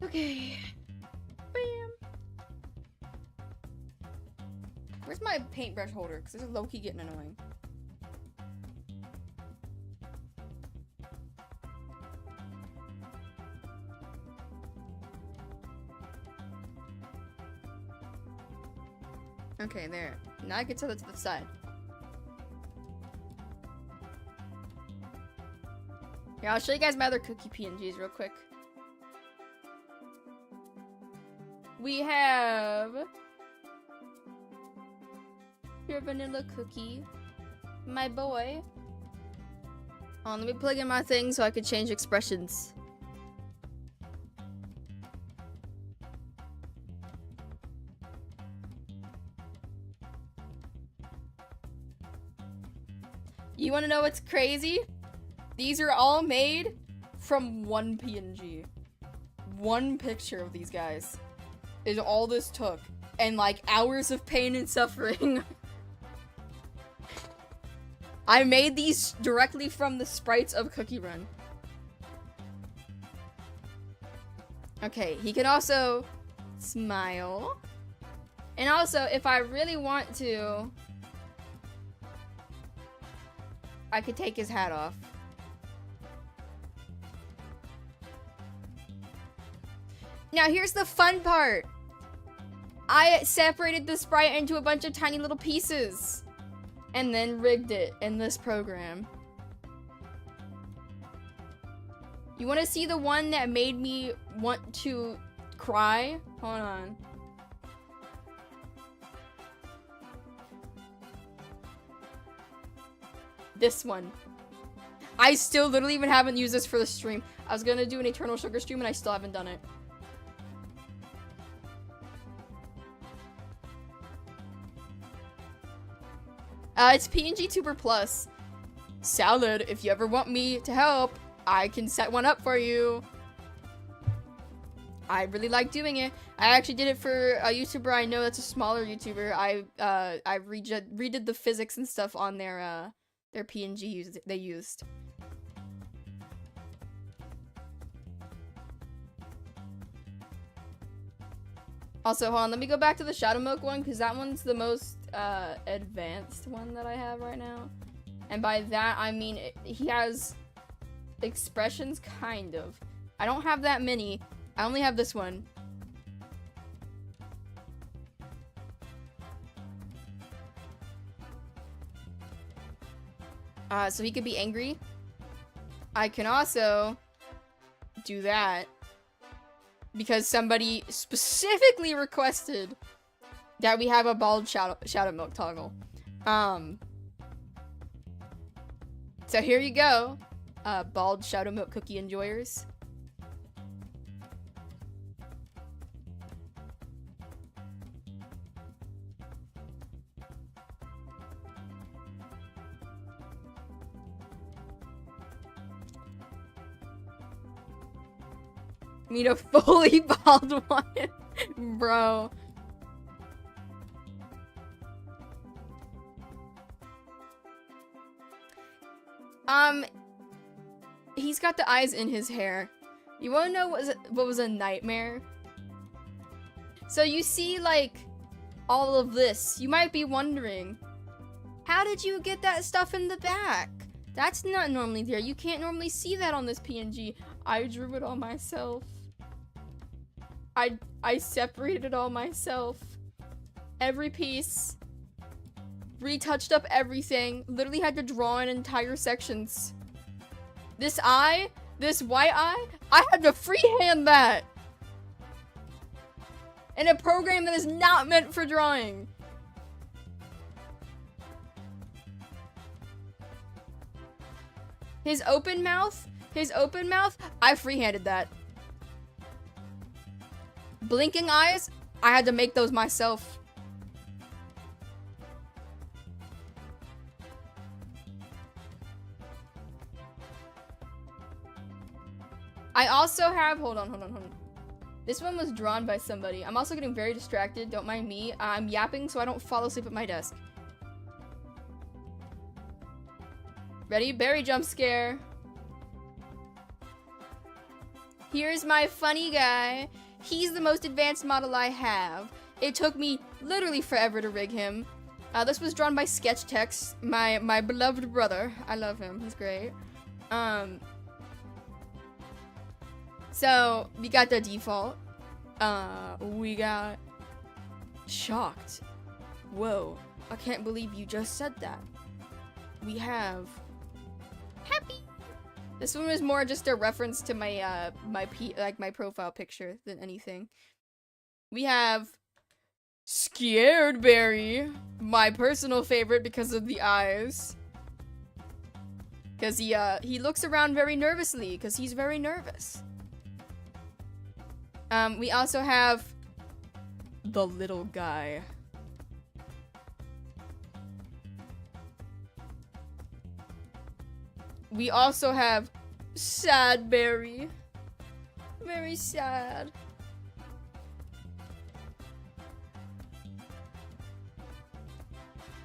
Okay. Bam. Where's my paintbrush holder? Because this is low-key getting annoying. Okay, there. Now I can set it to the side. Here, I'll show you guys my other cookie PNGs real quick. We have your vanilla cookie, my boy. Oh, let me plug in my thing so I can change expressions. You want to know what's crazy? These are all made from one PNG. One picture of these guys is all this took, and like hours of pain and suffering. I made these directly from the sprites of Cookie Run. Okay, he can also smile. And also, if I really want to, I could take his hat off. Now here's the fun part. I separated the sprite into a bunch of tiny little pieces and then rigged it in this program. You want to see the one that made me want to cry? Hold on. This one. I still literally even haven't used this for the stream. I was gonna do an Eternal Sugar stream and I still haven't done it. It's PNG Tuber Plus. Salad, if you ever want me to help, I can set one up for you. I really like doing it. I actually did it for a YouTuber I know that's a smaller YouTuber. I redid the physics and stuff on their PNG they used. Also, hold on, let me go back to the Shadow Milk one, because that one's the most advanced one that I have right now. And by that, I mean, he has expressions, kind of. I don't have that many. I only have this one. So he could be angry. I can also do that because somebody specifically requested that we have a bald Shadow Milk toggle. So here you go, bald Shadow Milk cookie enjoyers. Need a fully bald one, bro. He's got the eyes in his hair. You wanna know what was a nightmare? So you see, like, all of this. You might be wondering, how did you get that stuff in the back? That's not normally there. You can't normally see that on this PNG. I drew it all myself. I separated it all myself. Every piece. Retouched up everything. Literally had to draw in entire sections. This eye, this white eye, I had to freehand that. In a program that is not meant for drawing. His open mouth, I freehanded that. Blinking eyes, I had to make those myself. I also have, hold on. This one was drawn by somebody. I'm also getting very distracted, don't mind me. I'm yapping so I don't fall asleep at my desk. Ready? Berry jump scare. Here's my funny guy. He's the most advanced model I have. It took me literally forever to rig him. This was drawn by Sketch Text, my beloved brother. I love him. He's great. So we got the default. We got shocked. Whoa! I can't believe you just said that. We have happy. This one was more just a reference to my my profile picture than anything. We have Scared Berry, my personal favorite because of the eyes. Cause he looks around very nervously, cause he's very nervous. We also have the little guy. We also have Sad Berry. Very sad.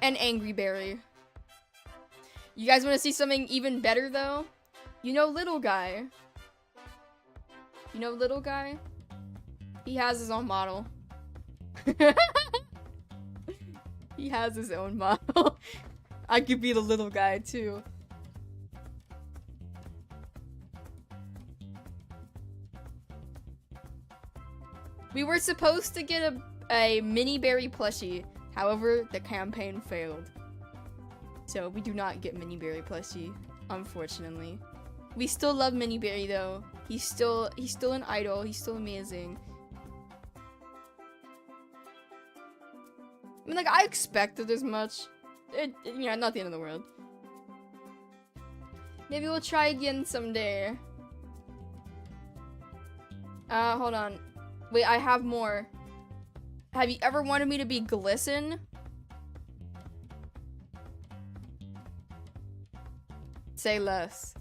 And Angry Berry. You guys want to see something even better, though? You know Little Guy? You know Little Guy? He has his own model. He has his own model. I could be the little guy, too. We were supposed to get a mini berry plushie. However, the campaign failed. So we do not get mini berry plushie, unfortunately. We still love Mini Berry though. He's still an idol. He's still amazing. I mean, like, I expected as much. You know, not the end of the world. Maybe we'll try again someday. Hold on. Wait, I have more. Have you ever wanted me to be Glisten? Say less.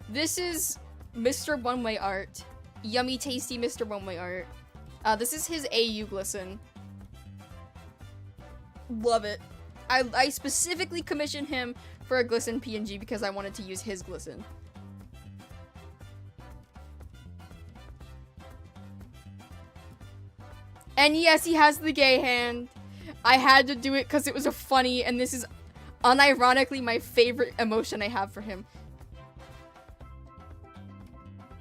This is Mr. One-Way art. Yummy, tasty Mr. One-Way art. This is his AU Glisten. Love it. I specifically commissioned him for a Glisten PNG because I wanted to use his Glisten. And yes, he has the gay hand. I had to do it because it was a funny, and this is unironically my favorite emotion I have for him.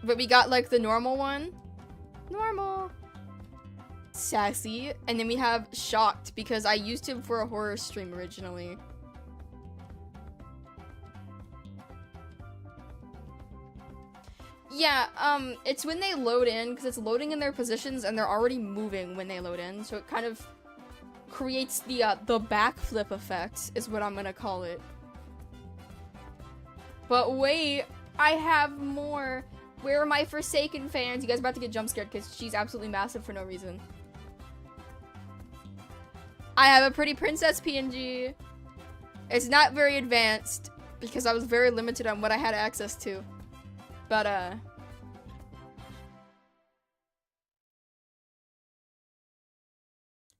But we got like the normal one. Normal. Sassy. And then we have Shocked because I used him for a horror stream originally. Yeah, it's when they load in, because it's loading in their positions and they're already moving when they load in, so it kind of creates the backflip effect, is what I'm gonna call it. But wait, I have more. Where are my Forsaken fans? You guys are about to get jump scared because she's absolutely massive for no reason. I have a Pretty Princess PNG. It's not very advanced because I was very limited on what I had access to. But,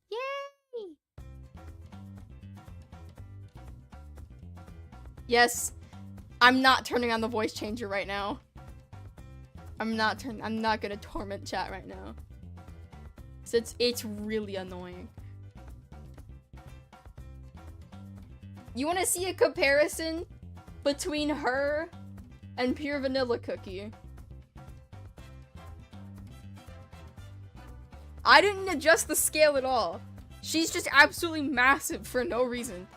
yay! Yes, I'm not turning on the voice changer right now. I'm not gonna torment chat right now. So it's really annoying. You wanna see a comparison between her and Pure Vanilla Cookie? I didn't adjust the scale at all. She's just absolutely massive for no reason.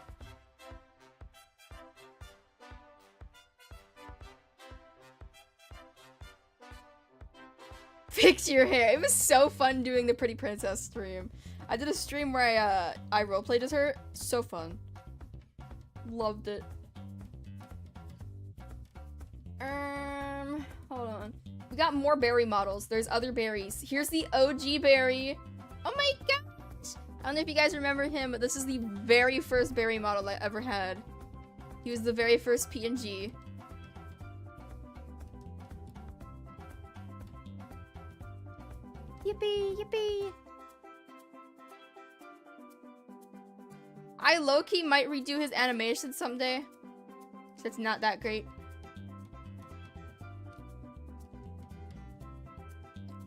Fix your hair. It was so fun doing the Pretty Princess stream. I did a stream where I roleplayed as her. So fun. Loved it. Hold on. We got more berry models. There's other berries. Here's the OG berry. Oh my gosh! I don't know if you guys remember him, but this is the very first berry model I ever had. He was the very first PNG. Yippee, yippee. I low-key might redo his animation someday. So it's not that great.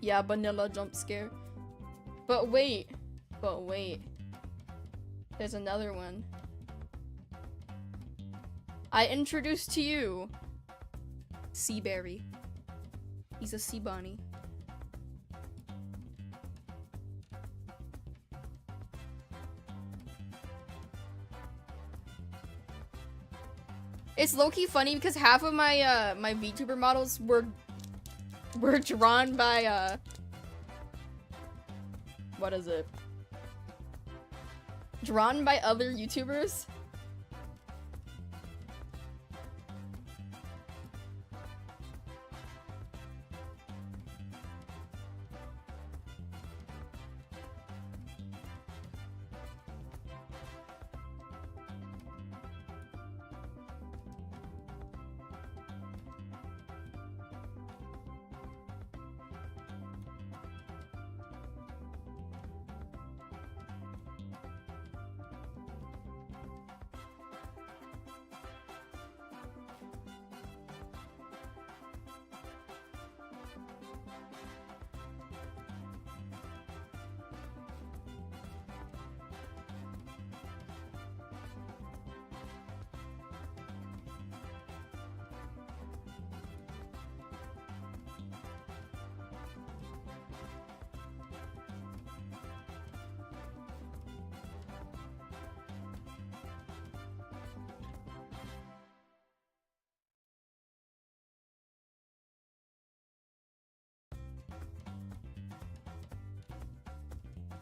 Yeah, vanilla jump scare. But wait. There's another one. I introduce to you Seaberry. He's a sea bunny. It's low-key funny because half of my my VTuber models were drawn by what is it? Drawn by other YouTubers.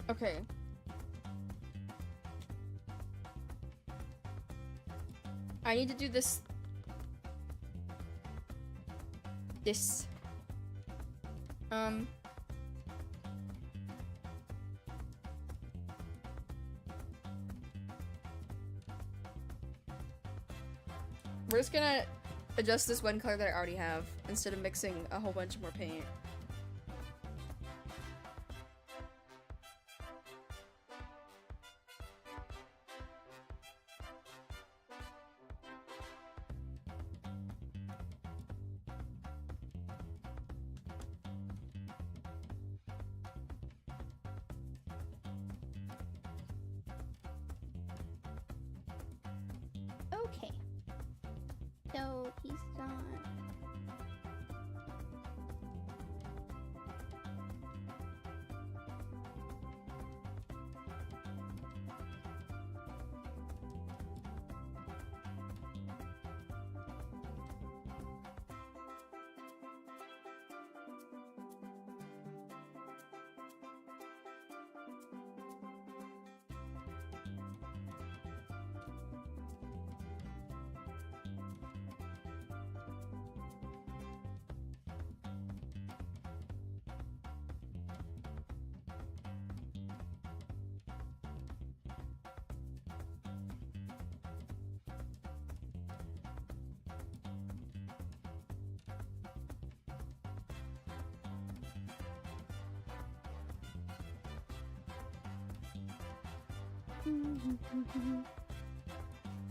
Okay. I need to do this. We're just gonna adjust this one color that I already have instead of mixing a whole bunch more paint. Okay. So he's done.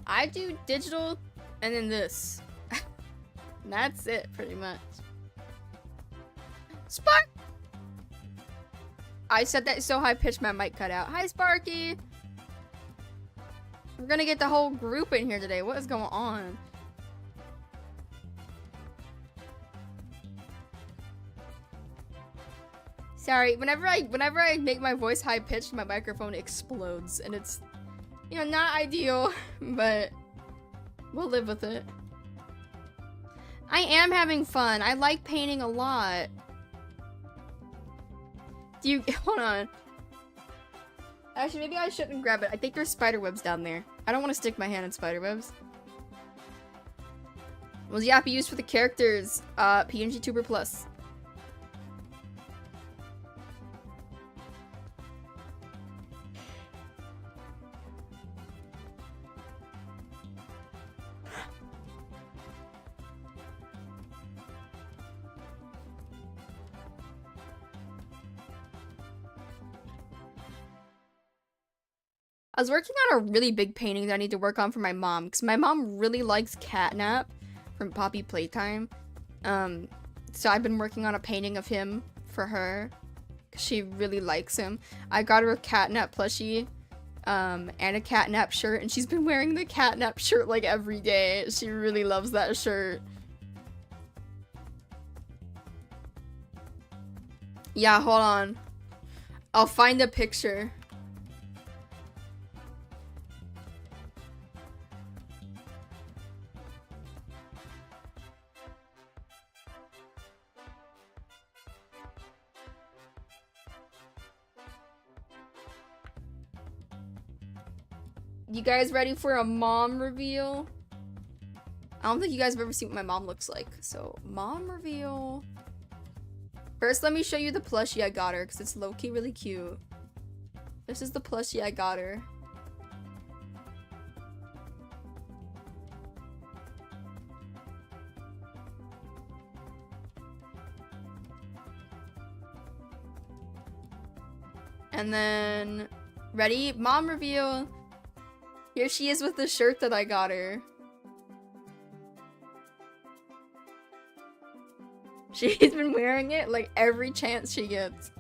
I do digital and then this. That's it, pretty much. Spark! I said that so high pitched my mic cut out. Hi, Sparky! We're gonna get the whole group in here today. What is going on? Sorry, whenever I make my voice high pitched, my microphone explodes, and it's, you know, not ideal, but we'll live with it. I am having fun. I like painting a lot. Do you hold on? Actually, maybe I shouldn't grab it. I think there's spider webs down there. I don't want to stick my hand in spider webs. Was the app used for the characters? PNG Tuber Plus. I was working on a really big painting that I need to work on for my mom, because my mom really likes Catnap from Poppy Playtime. So I've been working on a painting of him for her, because she really likes him. I got her a Catnap plushie, and a Catnap shirt, and she's been wearing the Catnap shirt like every day. She really loves that shirt. Yeah, hold on. I'll find a picture. You guys ready for a mom reveal? I don't think you guys have ever seen what my mom looks like. So, mom reveal. First, let me show you the plushie I got her, because it's low-key really cute. This is the plushie I got her. And then, ready? Mom reveal. Here she is with the shirt that I got her. She's been wearing it like every chance she gets.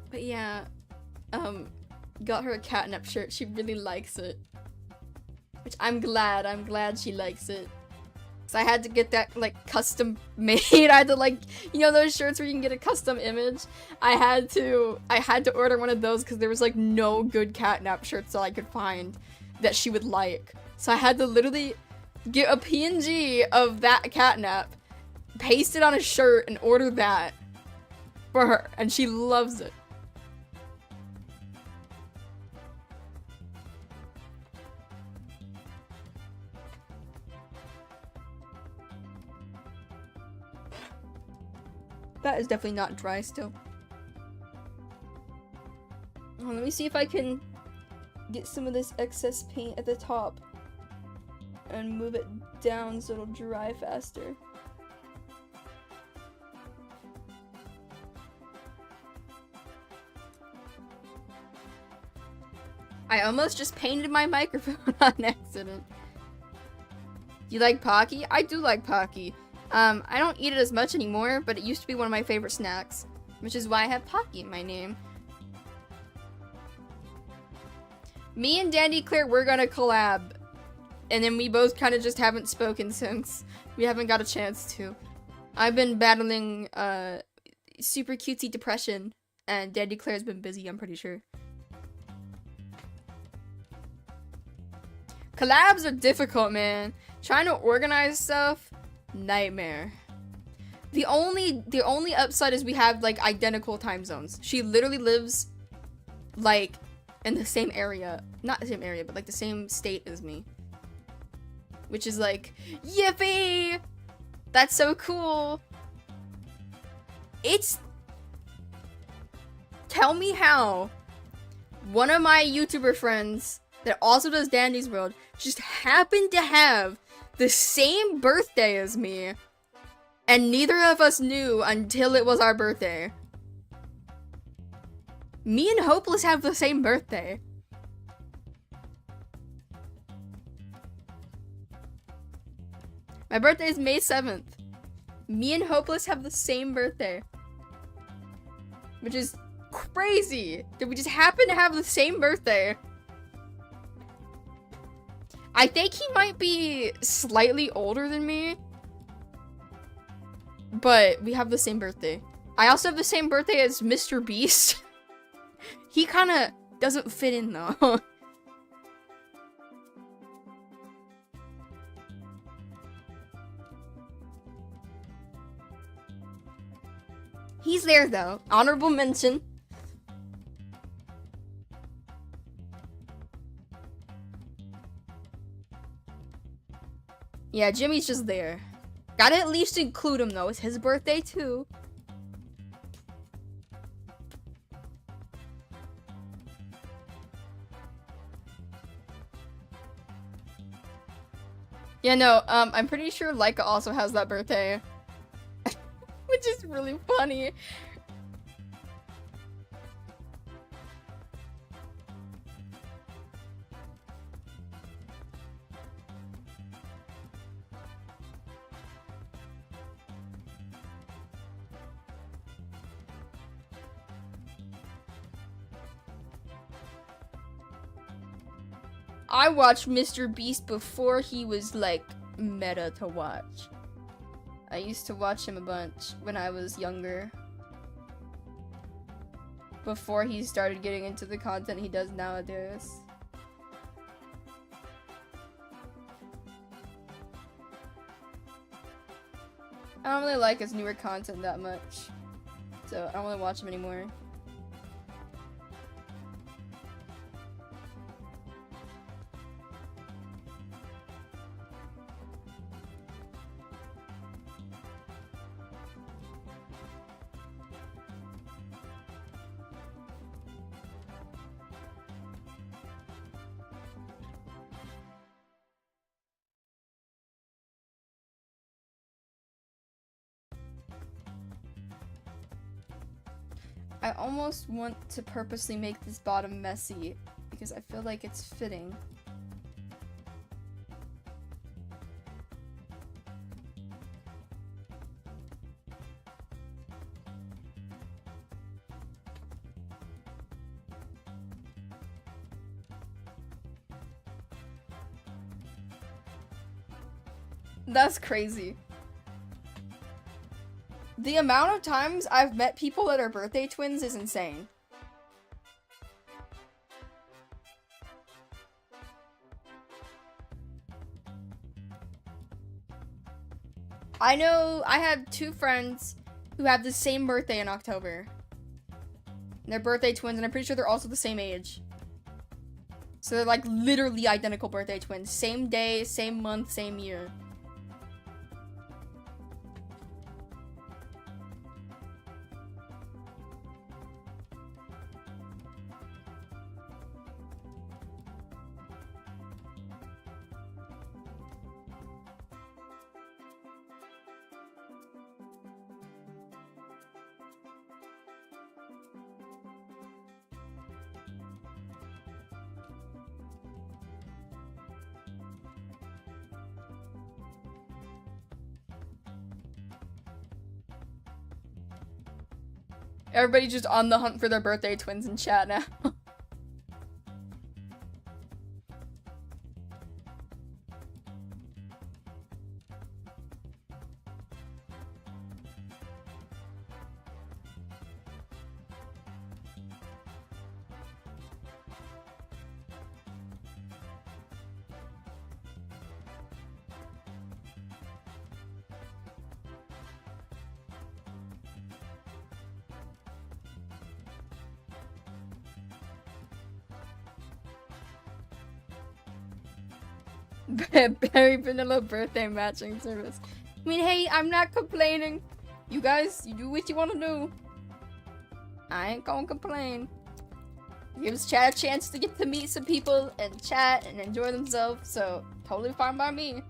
But yeah, got her a Catnap shirt. She really likes it. Which I'm glad she likes it. So I had to get that, like, custom made. I had to, like, you know those shirts where you can get a custom image? I had to order one of those because there was, like, no good catnap shirts that I could find that she would like. So I had to literally get a PNG of that catnap, paste it on a shirt, and order that for her. And she loves it. That is definitely not dry still. Oh, let me see if I can get some of this excess paint at the top and move it down so it'll dry faster. I almost just painted my microphone on accident. Do you like Pocky? I do like Pocky. I don't eat it as much anymore, but it used to be one of my favorite snacks, which is why I have Pocky in my name. Me and Dandy Claire, we're gonna collab, and then we both kind of just haven't spoken since. We haven't got a chance to. I've been battling, super cutesy depression, and Dandy Claire's been busy, I'm pretty sure. Collabs are difficult, man. Trying to organize stuff, nightmare. The only upside is we have, like, identical time zones. She literally lives, like, in the same area. Not the same area, but, like, the same state as me. Which is, like, yippee! That's so cool! Tell me how one of my YouTuber friends that also does Dandy's World just happened to have the same birthday as me, and neither of us knew until it was our birthday. Me and Hopeless have the same birthday. My birthday is May 7th. Me and Hopeless have the same birthday. Which is crazy that we just happen to have the same birthday. I think he might be slightly older than me, but we have the same birthday. I also have the same birthday as Mr. Beast. He kind of doesn't fit in though. He's there though. Honorable mention. Yeah, Jimmy's just there. Gotta at least include him though. It's his birthday too. Yeah, no, I'm pretty sure Laika also has that birthday. Which is really funny. I watched Mr. Beast before he was, like, meta to watch. I used to watch him a bunch when I was younger. Before he started getting into the content he does nowadays. I don't really like his newer content that much. So I don't really watch him anymore. I almost want to purposely make this bottom messy because I feel like it's fitting. That's crazy. The amount of times I've met people that are birthday twins is insane. I know I have 2 friends who have the same birthday in October. They're birthday twins, and I'm pretty sure they're also the same age. So they're like literally identical birthday twins. Same day, same month, same year. Everybody's just on the hunt for their birthday twins in chat now. Berry vanilla birthday matching service. I mean, hey, I'm not complaining. You guys, you do what you want to do. I ain't gonna complain. Gives chat a chance to get to meet some people and chat and enjoy themselves, so totally fine by me.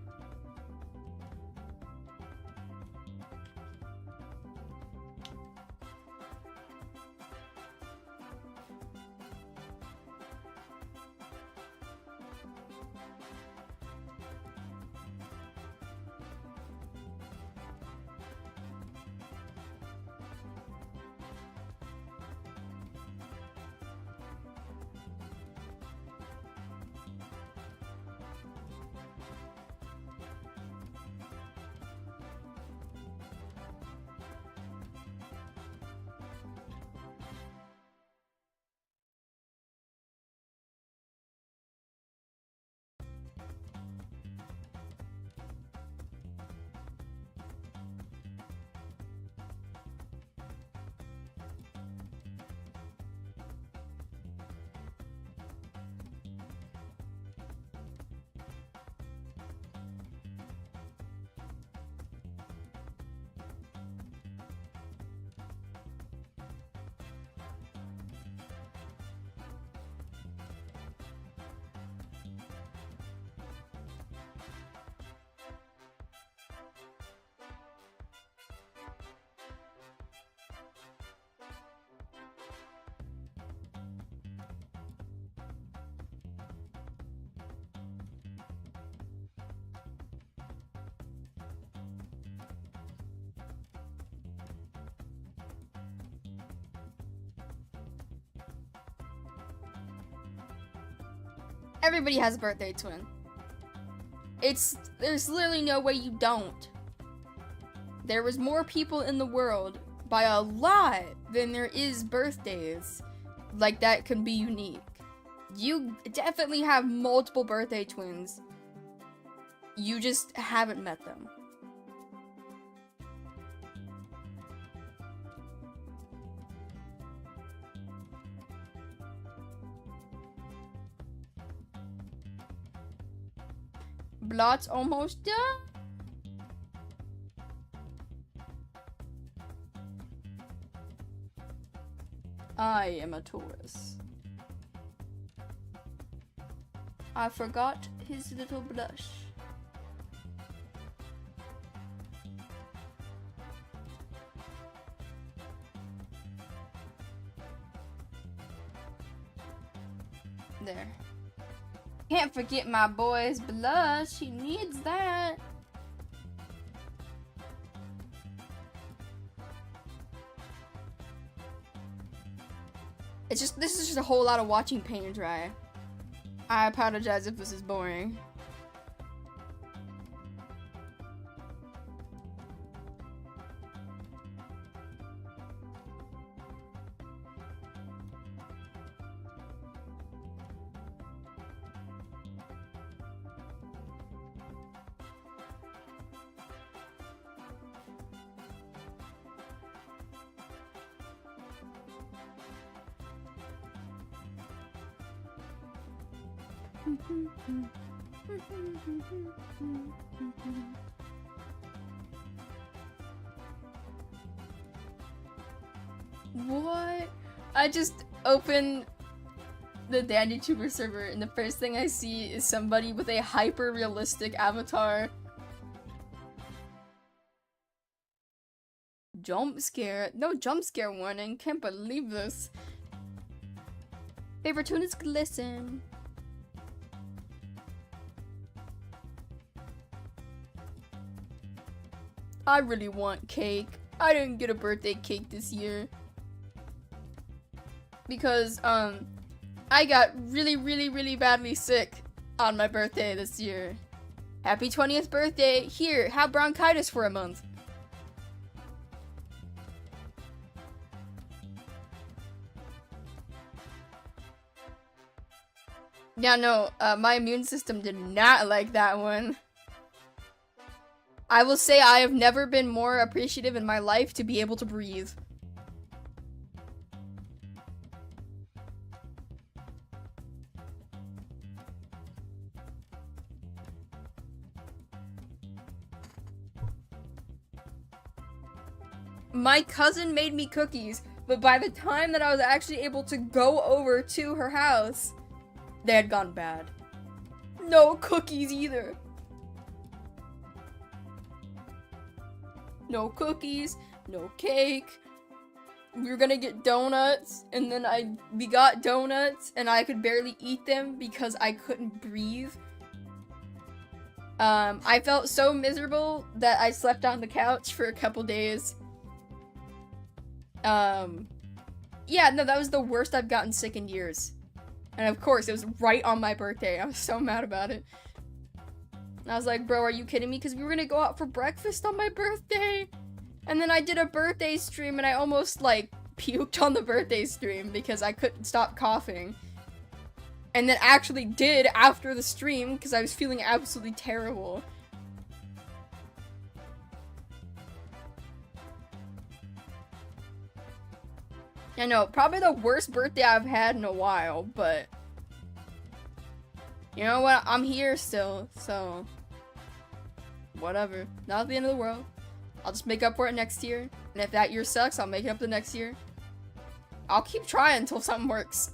Everybody has a birthday twin. There's literally no way you don't. There was more people in the world by a lot than there is birthdays. Like, that could be unique. You definitely have multiple birthday twins. You just haven't met them. Blood's almost done. I am a Taurus. I forgot his little blush. There. Can't forget my boy's blush. He needs that. This is just a whole lot of watching paint dry. I apologize if this is boring. What? I just opened the Dandy Tuber server and the first thing I see is somebody with a hyper-realistic avatar. Jump scare? No jump scare warning. Can't believe this. Favorite tune is Glisten. I really want cake. I didn't get a birthday cake this year. Because, I got really badly sick on my birthday this year. Happy 20th birthday. Here, have bronchitis for a month. Yeah, no, my immune system did not like that one. I will say I have never been more appreciative in my life to be able to breathe. My cousin made me cookies, but by the time that I was actually able to go over to her house, they had gone bad. No cookies either. No cookies, no cake. We were gonna get donuts, and then we got donuts, and I could barely eat them because I couldn't breathe. I felt so miserable that I slept on the couch for a couple days. Yeah, no, that was the worst I've gotten sick in years. And of course, it was right on my birthday. I was so mad about it. And I was like, bro, are you kidding me? Because we were gonna go out for breakfast on my birthday. And then I did a birthday stream and I almost, like, puked on the birthday stream because I couldn't stop coughing. And then actually did after the stream because I was feeling absolutely terrible. I know, probably the worst birthday I've had in a while, but you know what? I'm here still, so whatever. Not the end of the world. I'll just make up for it next year. And if that year sucks, I'll make it up the next year. I'll keep trying until something works.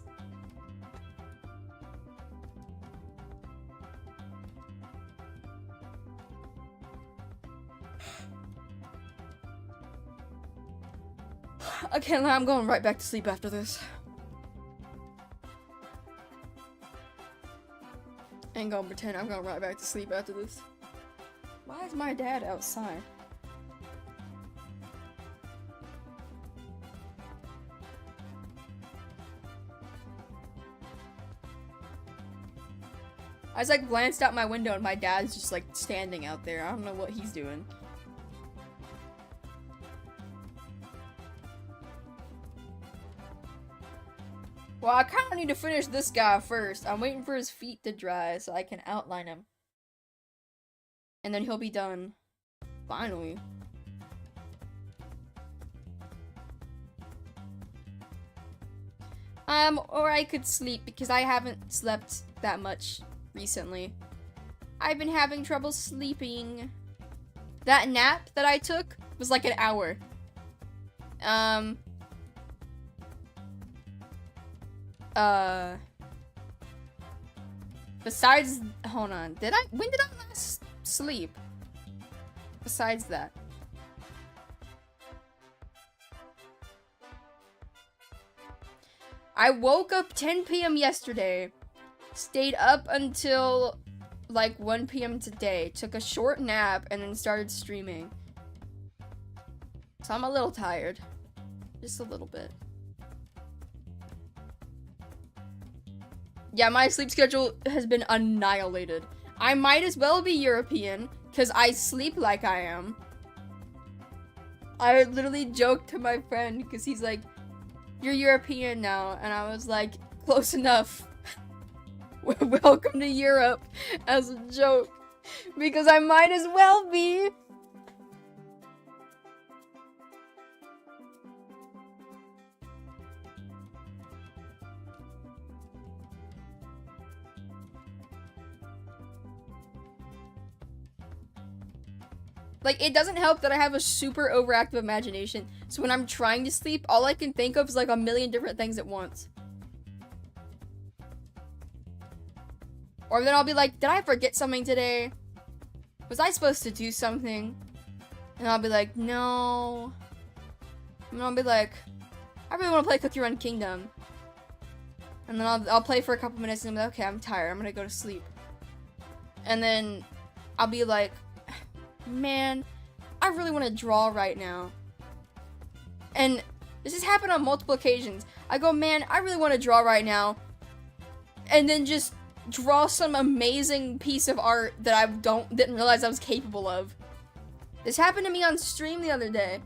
I can't lie, I'm going right back to sleep after this. I ain't gonna pretend I'm going right back to sleep after this. Why is my dad outside? I just like glanced out my window and my dad's just like standing out there. I don't know what he's doing. Well, I kind of need to finish this guy first. I'm waiting for his feet to dry so I can outline him. And then he'll be done. Finally. Or I could sleep because I haven't slept that much recently. I've been having trouble sleeping. That nap that I took was like an hour. Besides, hold on, when did I last sleep? Besides that. I woke up 10 p.m. yesterday, stayed up until like 1 p.m. today, took a short nap, and then started streaming. So I'm a little tired. Just a little bit. Yeah, my sleep schedule has been annihilated. I might as well be European, because I sleep like I am. I literally joked to my friend, because he's like, you're European now, and I was like, close enough. Welcome to Europe, as a joke, because I might as well be. Like, it doesn't help that I have a super overactive imagination. So when I'm trying to sleep, all I can think of is like a million different things at once. Or then I'll be like, did I forget something today? Was I supposed to do something? And I'll be like, no. And I'll be like, I really want to play Cookie Run Kingdom. And then I'll play for a couple minutes and be like, okay, I'm tired. I'm gonna go to sleep. And then I'll be like, man, I really want to draw right now. And this has happened on multiple occasions. I go, man, I really want to draw right now. And then just draw some amazing piece of art that I didn't realize I was capable of. This happened to me on stream the other day.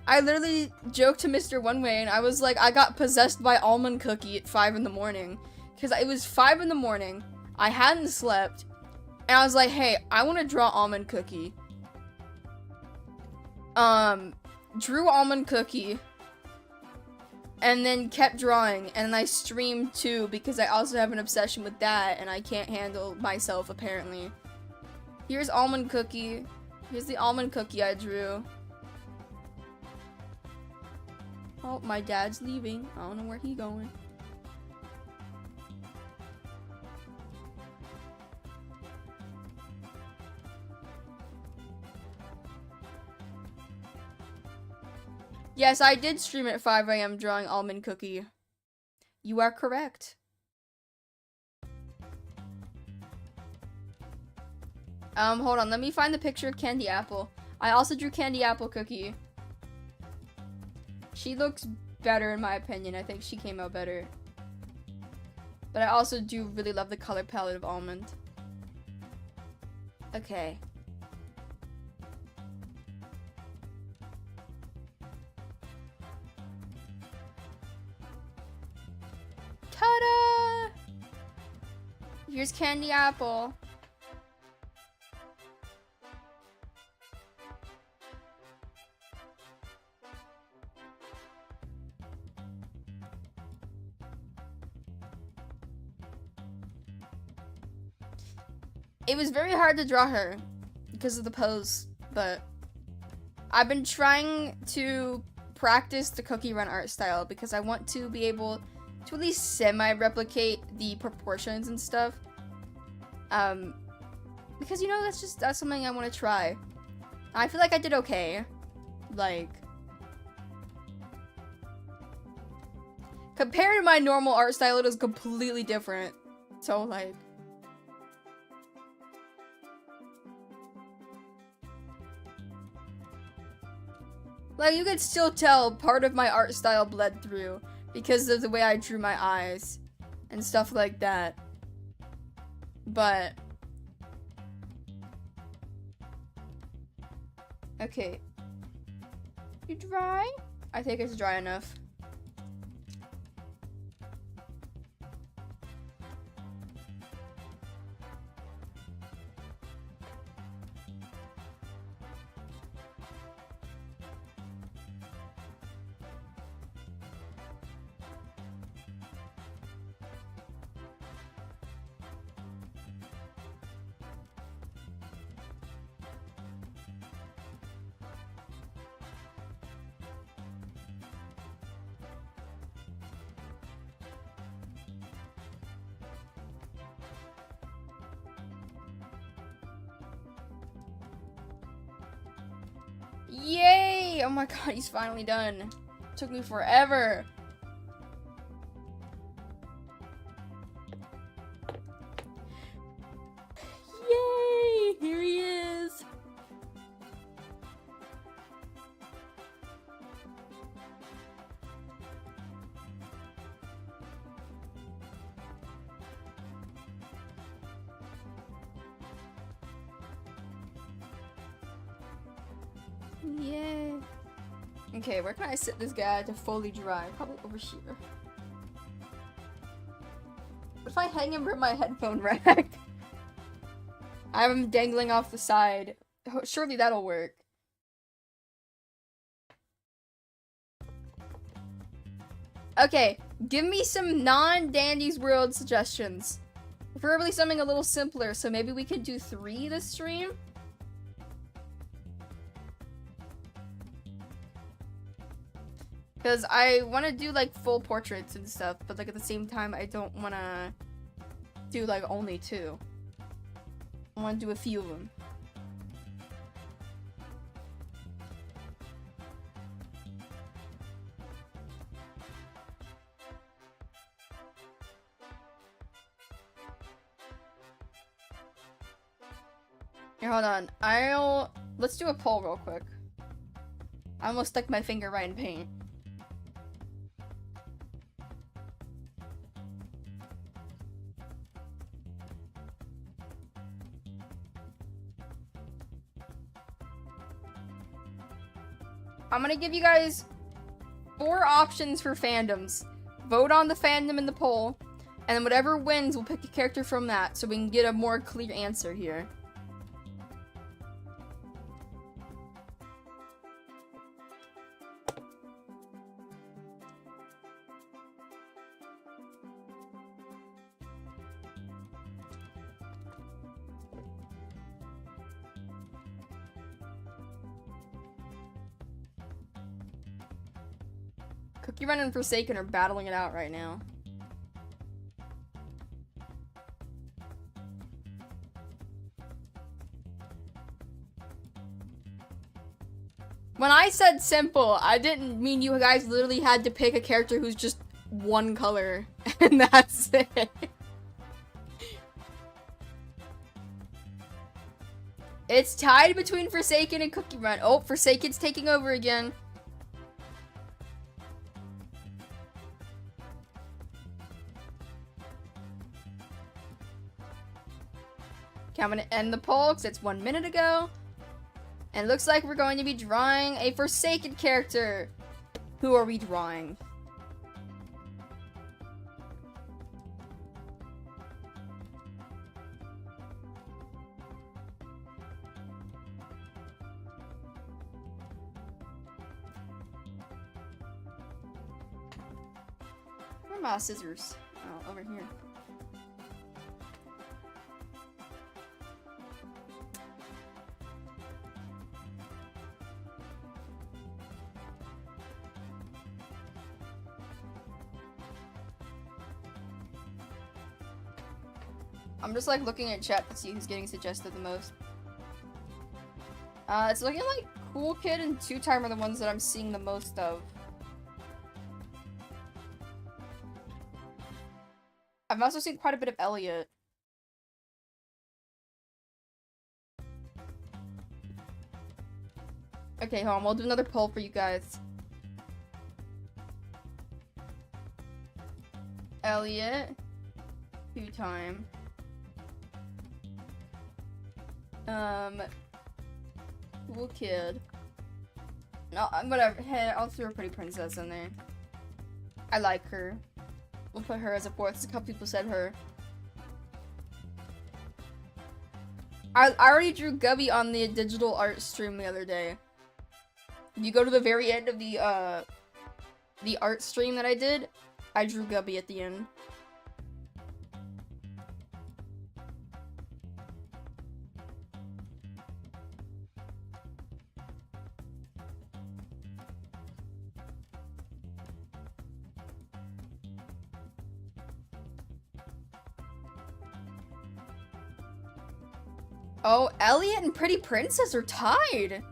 I literally joked to Mr. One Way and I was like, I got possessed by Almond Cookie at 5 in the morning. Because it was 5 in the morning. I hadn't slept. And I was like, hey, I want to draw Almond Cookie. Drew Almond Cookie. And then kept drawing. And I streamed too because I also have an obsession with that. And I can't handle myself apparently. Here's Almond Cookie. Here's the Almond Cookie I drew. Oh, my dad's leaving. I don't know where he's going. Yes, I did stream at 5 AM drawing Almond Cookie. You are correct. Hold on. Let me find the picture of Candy Apple. I also drew Candy Apple Cookie. She looks better in my opinion. I think she came out better. But I also do really love the color palette of Almond. Okay. Ta-da! Here's Candy Apple. It was very hard to draw her because of the pose, but I've been trying to practice the Cookie Run art style because I want to be able to at least semi-replicate the proportions and stuff. Because, you know, that's something I want to try. I feel like I did okay. Like, compared to my normal art style, it was completely different. So, like, you could still tell part of my art style bled through because of the way I drew my eyes and stuff like that. But okay. You dry? I think it's dry enough. Yay! Oh my god, he's finally done. Took me forever. Yay! Here he is. Yay. Okay, where can I sit this guy to fully dry? Probably over here. What if I hang him from my headphone rack? I have him dangling off the side. Surely that'll work. Okay, give me some non-Dandy's World suggestions. Preferably something a little simpler, so maybe we could do 3 this stream? Because I want to do like full portraits and stuff, but like at the same time, I don't want to do like only 2. I want to do a few of them. Here, hold on. Let's do a poll real quick. I almost stuck my finger right in paint. I'm gonna give you guys 4 options for fandoms. Vote on the fandom in the poll, and then whatever wins, we'll pick a character from that so we can get a more clear answer here. Cookie Run and Forsaken are battling it out right now. When I said simple, I didn't mean you guys literally had to pick a character who's just one color, and that's it. It's tied between Forsaken and Cookie Run. Oh, Forsaken's taking over again. Okay, I'm gonna end the poll because it's 1 minute ago. And it looks like we're going to be drawing a Forsaken character. Who are we drawing? Where are my scissors? Oh, over here. I'm just like looking at chat to see who's getting suggested the most. It's looking like Cool Kid and Two Time are the ones that I'm seeing the most of. I've also seen quite a bit of Elliot. Okay, hold on, we'll do another poll for you guys. Elliot, Two Time. Cool Kid. No, whatever. Hey, I'll throw a Pretty Princess in there. I like her. We'll put her as a 4th. A couple people said her. I already drew Gubby on the digital art stream the other day. You go to the very end of the art stream that I did, I drew Gubby at the end. Oh, Elliot and Pretty Princess are tied.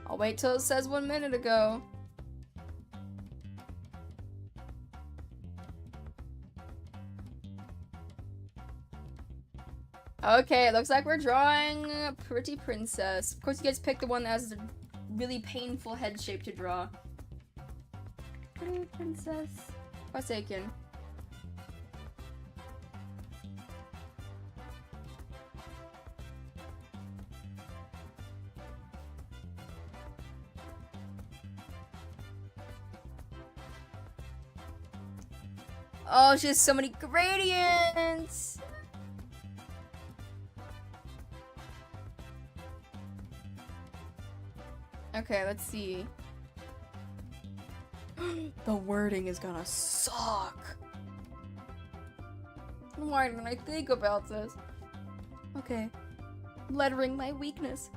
I'll wait till it says 1 minute ago. Okay, it looks like we're drawing Pretty Princess. Of course, you guys picked the one that has a really painful head shape to draw. Pretty Princess. Forsaken. Oh, she has so many gradients! Okay, let's see. The wording is gonna suck. Why didn't I think about this? Okay. Lettering my weakness.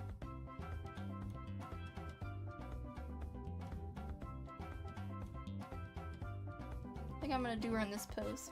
I think I'm gonna do her in this pose.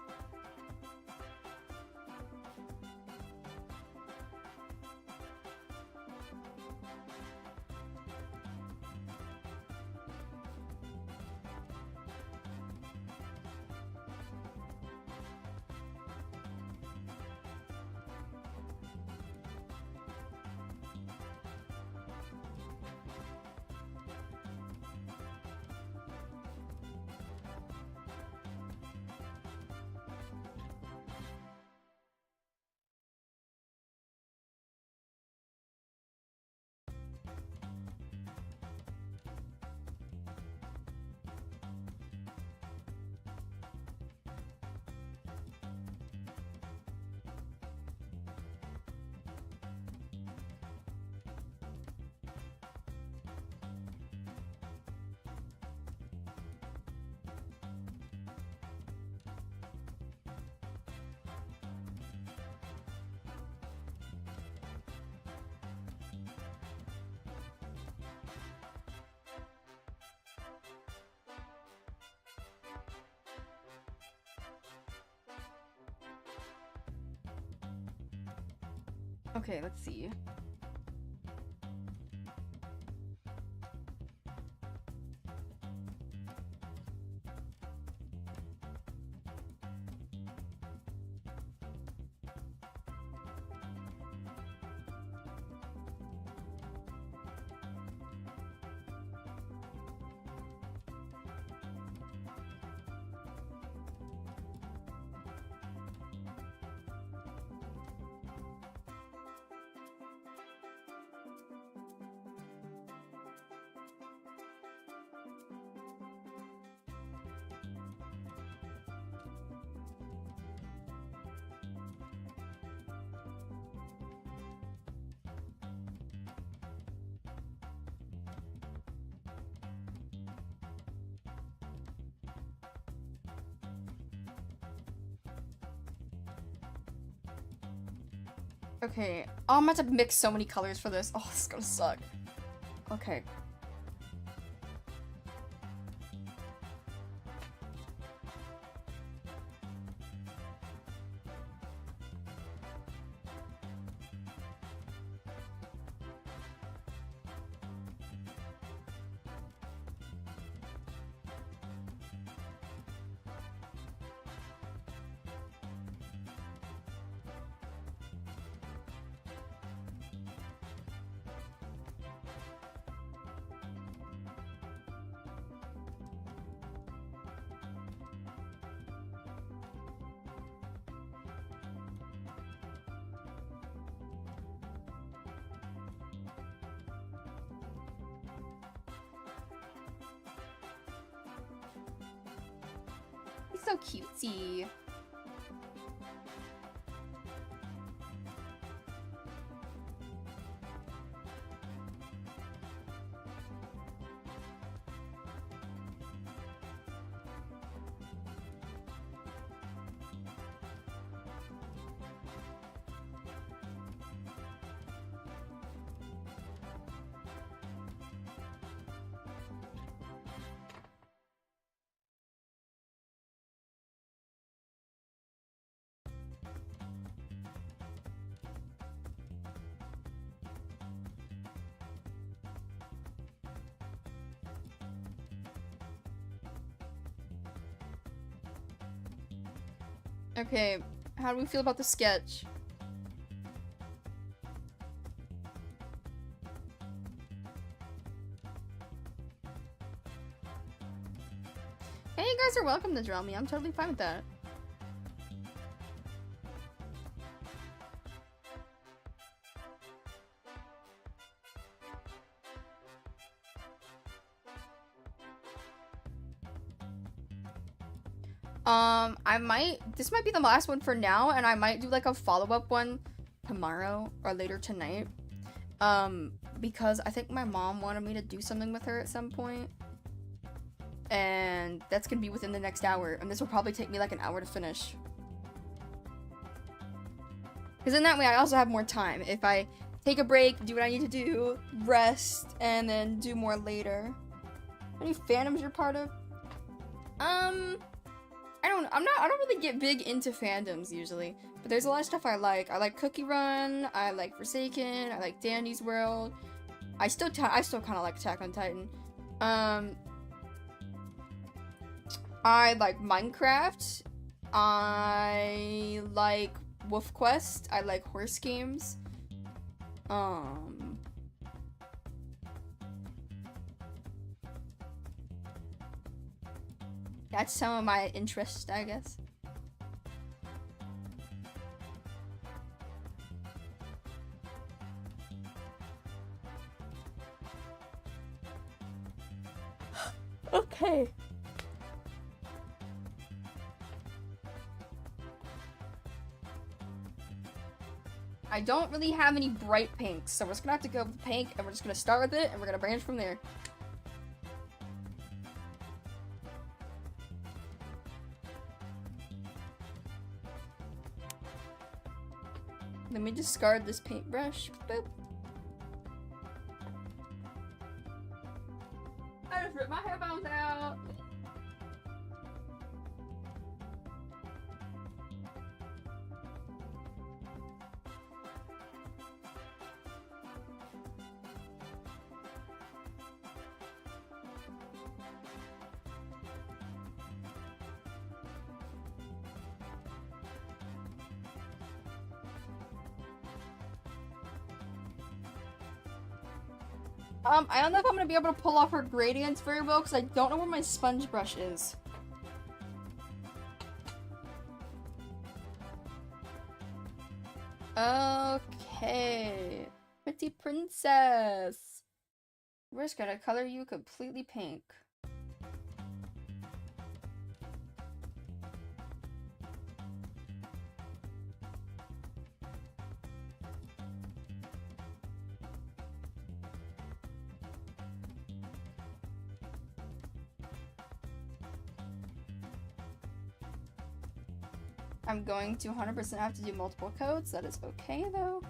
Okay, let's see. Okay. Oh, I'm about to mix so many colors for this. Oh, this is gonna suck. Okay. He's so cutesy. Okay, how do we feel about the sketch? Hey, you guys are welcome to draw me. I'm totally fine with that. This might be the last one for now, and I might do like a follow-up one tomorrow or later tonight. because I think my mom wanted me to do something with her at some point. And that's gonna be within the next hour, and this will probably take me like an hour to finish. Because in that way, I also have more time. If I take a break, do what I need to do, rest, and then do more later. Any fandoms you're part of? I don't really get big into fandoms usually, but there's a lot of stuff I like. I like Cookie Run, I like Forsaken, I like Dandy's World. I still kind of like Attack on Titan. I like Minecraft. I like Wolf Quest. I like horse games. That's some of my interests, I guess. Okay. I don't really have any bright pinks, so we're just gonna have to go with pink, and we're just gonna start with it, and we're gonna branch from there. Let me discard this paintbrush. Boop. I just ripped my headphones out. I don't know if I'm gonna be able to pull off her gradients very well because I don't know where my sponge brush is. Okay. Pretty princess. We're just gonna color you completely pink. I'm going to 100% have to do multiple coats. That is okay, though.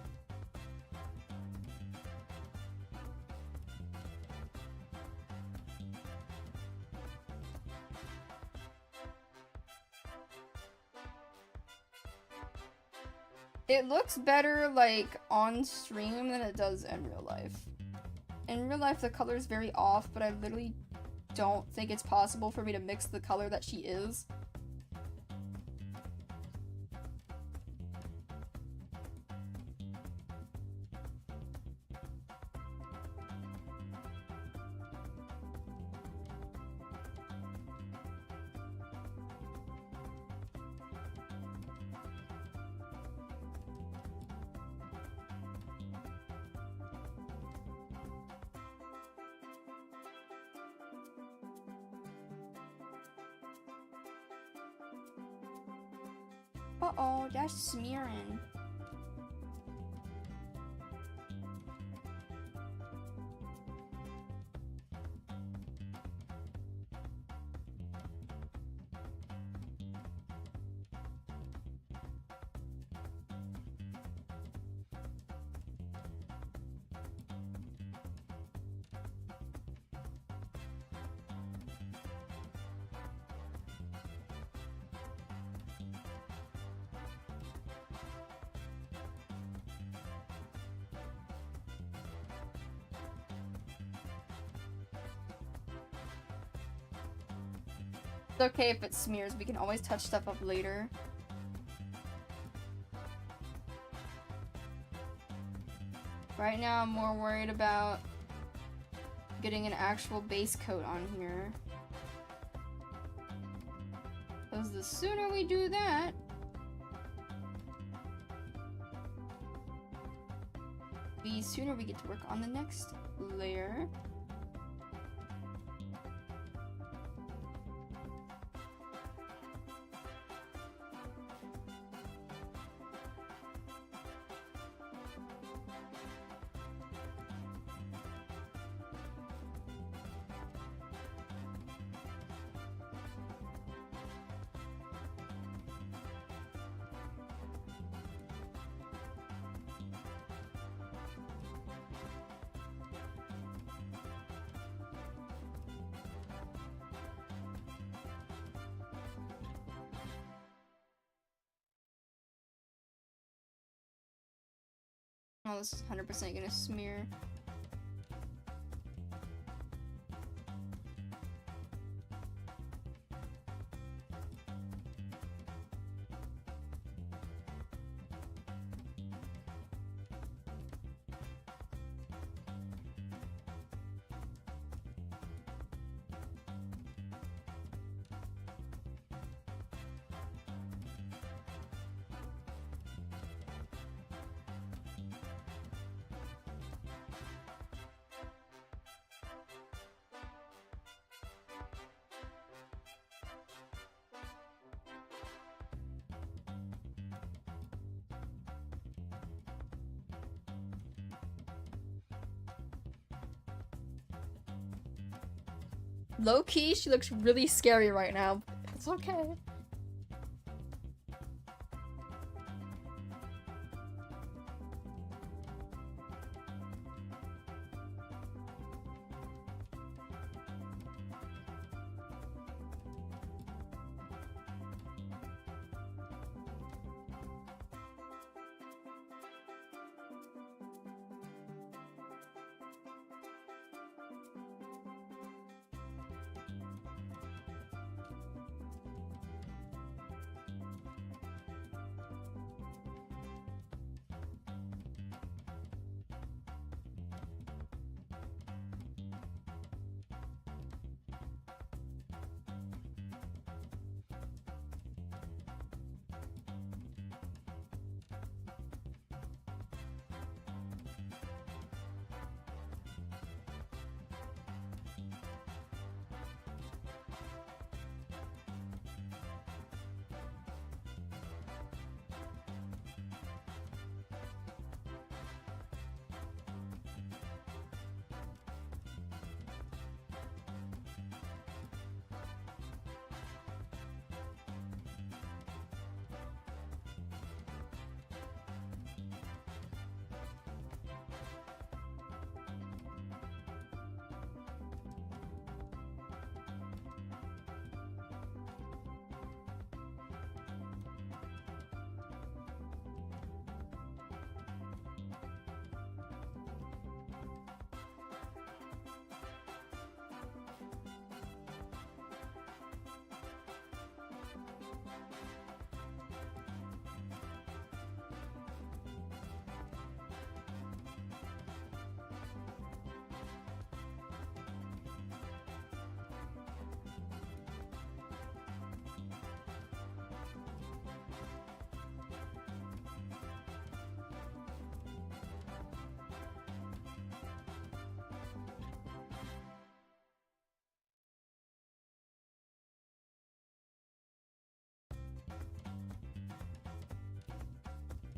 It looks better, like, on stream than it does in real life. In real life, the color is very off, but I literally don't think it's possible for me to mix the color that she is. Uh-oh, that's smearing. It's okay if it smears, we can always touch stuff up later. Right now I'm more worried about getting an actual base coat on here. Because the sooner we do that, the sooner we get to work on the next layer. Oh, this is 100% gonna smear. Low-key, she looks really scary right now. It's okay.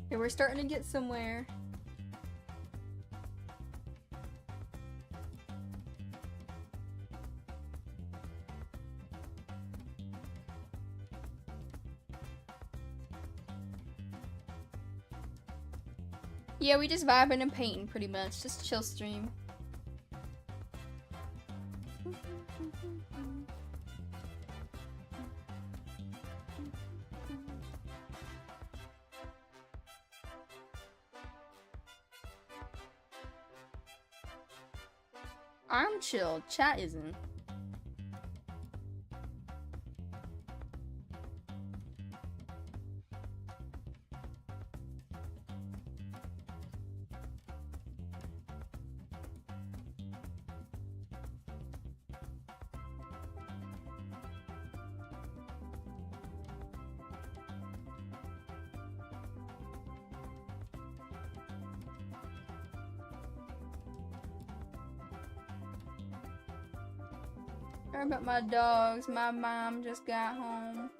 Okay, we're starting to get somewhere. Yeah, we just vibing and painting pretty much. Just chill stream. I'm chill, chat isn't. Sorry about my dogs. My mom just got home.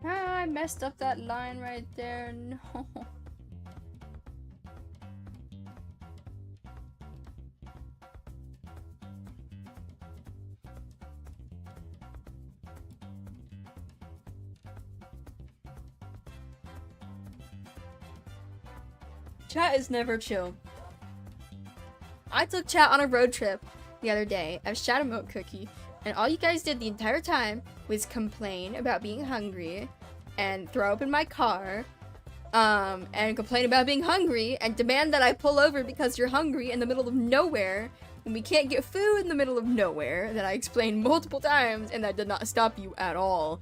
Ah, I messed up that line right there. No. Chat is never chill. I took chat on a road trip the other day as Shadow Milk Cookie, and all you guys did the entire time was complain about being hungry and throw up in my car, and complain about being hungry and demand that I pull over because you're hungry in the middle of nowhere when we can't get food in the middle of nowhere, that I explained multiple times, and that did not stop you at all.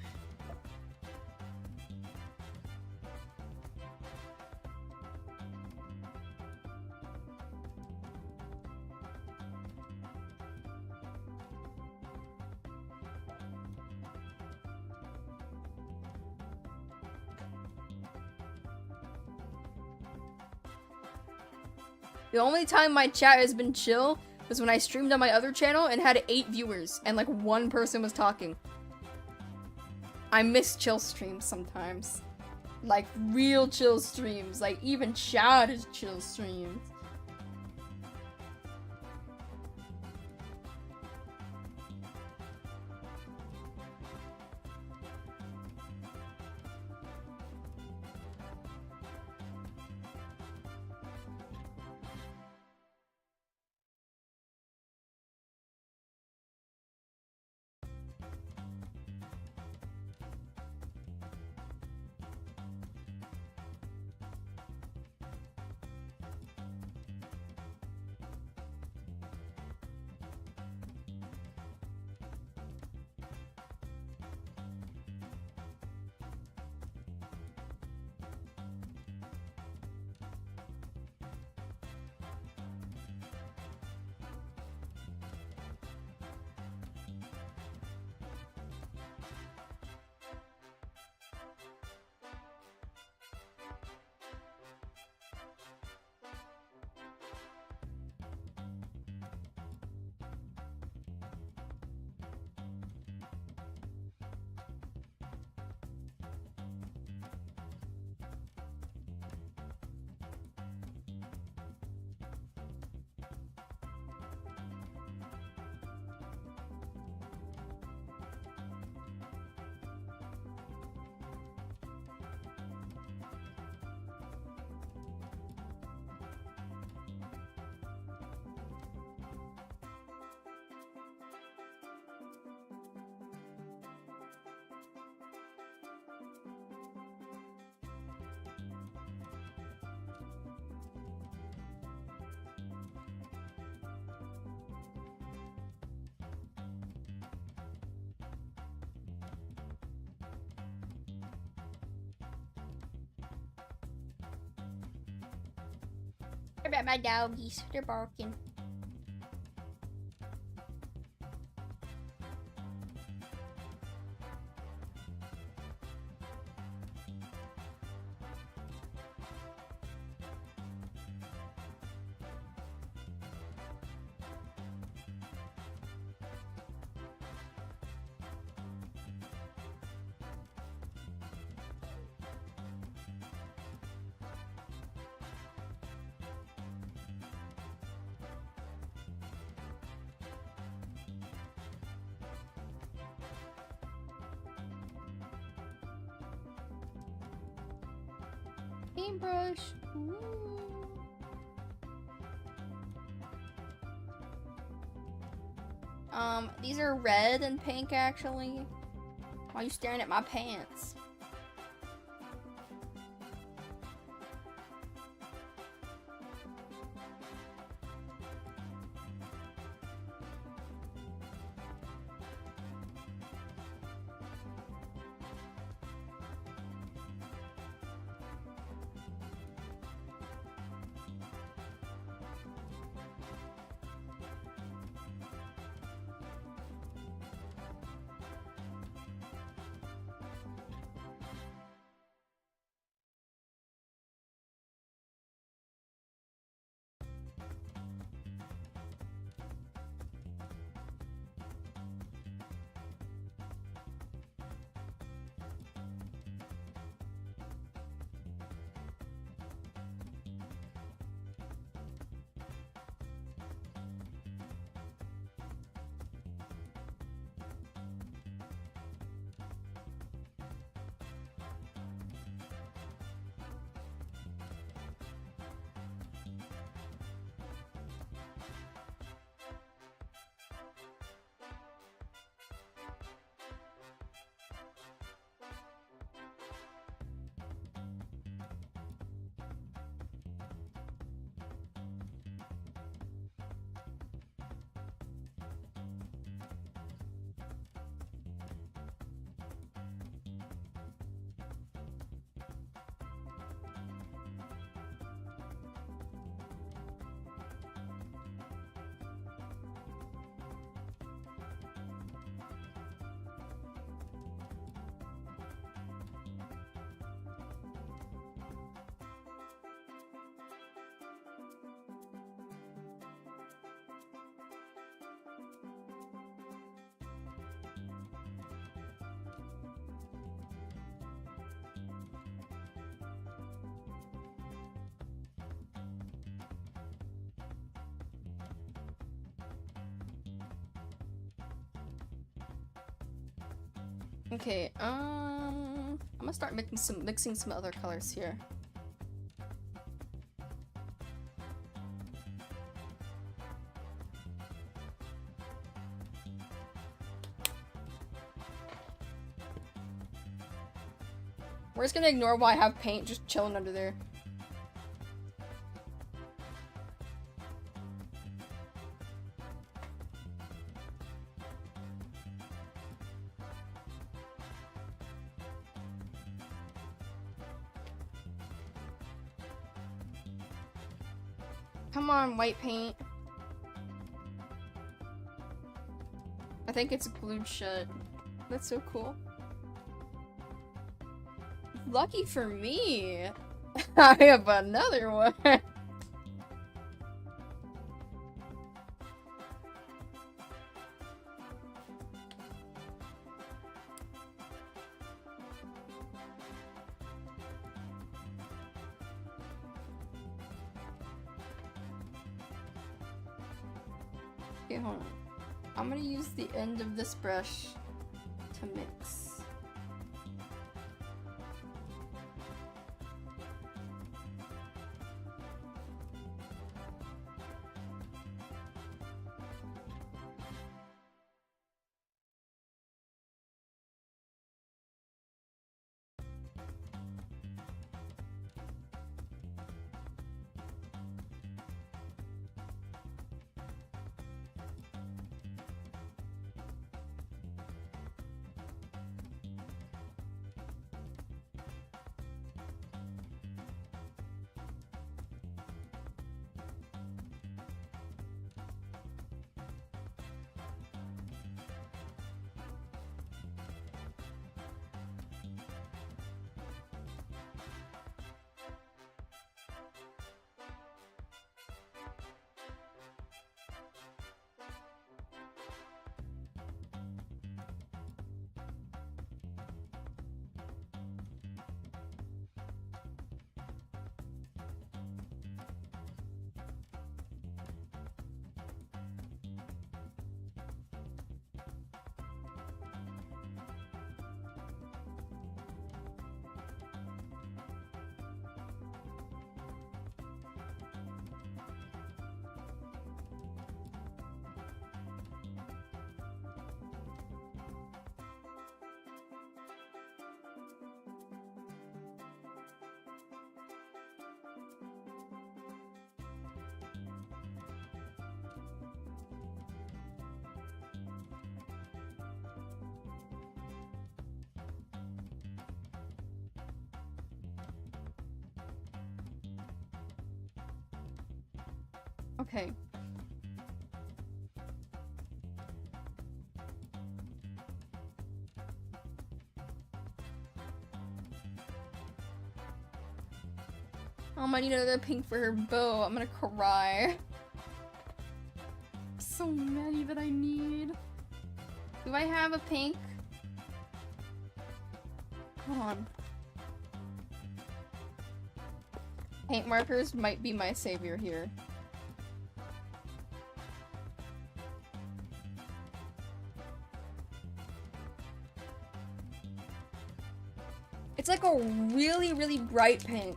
The only time my chat has been chill was when I streamed on my other channel and had 8 viewers and like 1 person was talking. I miss chill streams sometimes. Like real chill streams. Like even chat is chill streams. What about my doggies? They're barking. Paintbrush. Ooh. These are red and pink actually. Why are you staring at my pants? Okay, I'm gonna start mixing some other colors here. We're just gonna ignore why I have paint just chilling under there. Come on, white paint. I think it's glued shut. That's so cool. Lucky for me, I have another one. Okay, hold on. I'm gonna use the end of this brush to mix. Okay. Oh, I need another pink for her bow. I'm gonna cry. So many that I need. Do I have a pink? Come on. Paint markers might be my savior here. It's like a really, really bright pink.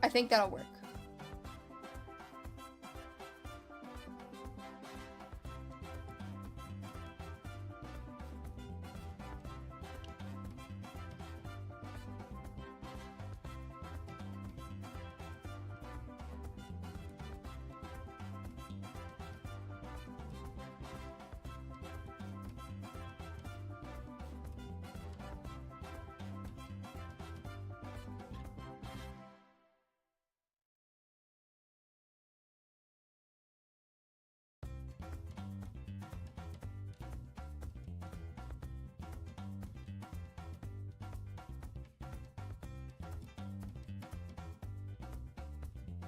I think that'll work.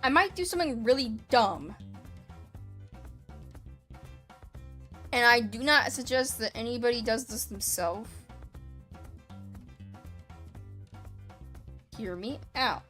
I might do something really dumb And I do not suggest that anybody does this themselves. Hear me out.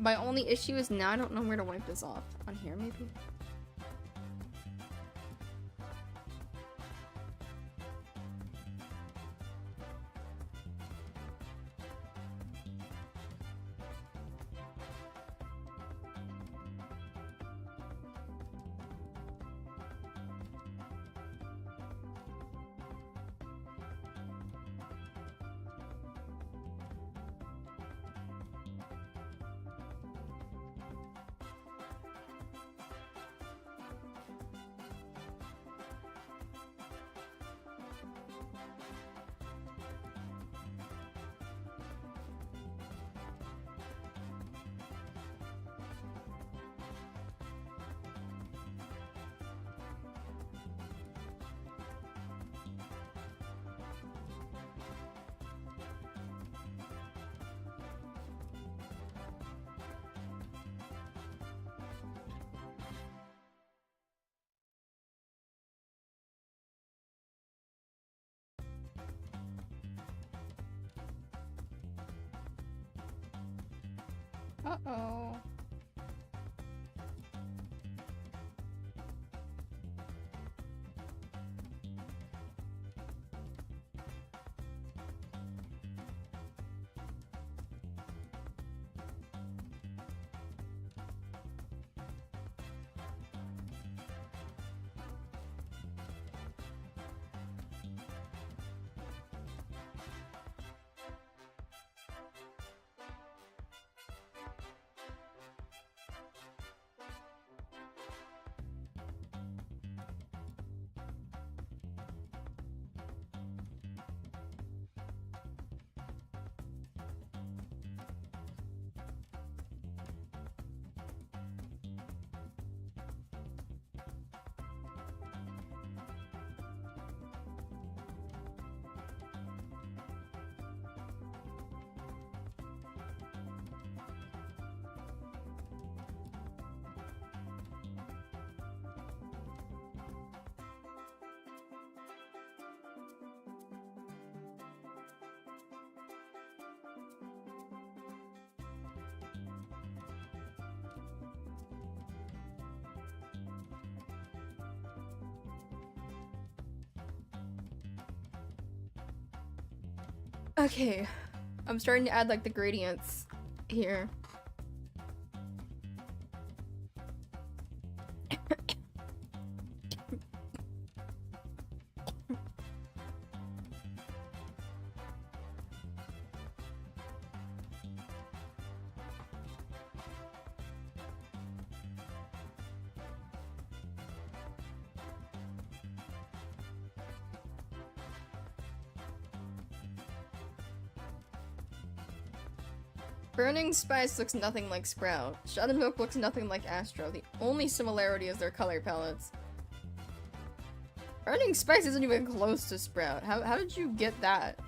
My only issue is now I don't know where to wipe this off. On here, maybe? Uh-oh. Okay, I'm starting to add like the gradients here. Burning Spice looks nothing like Sprout. Shadow Milk looks nothing like Astro. The only similarity is their color palettes. Burning Spice isn't even close to Sprout. How did you get that?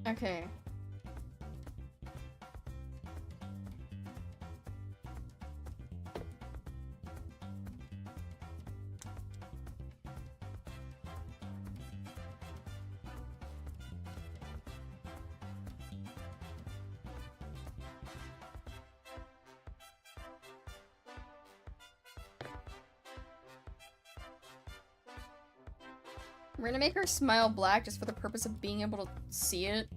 Okay. We're gonna make her smile black just for the purpose of being able to see it.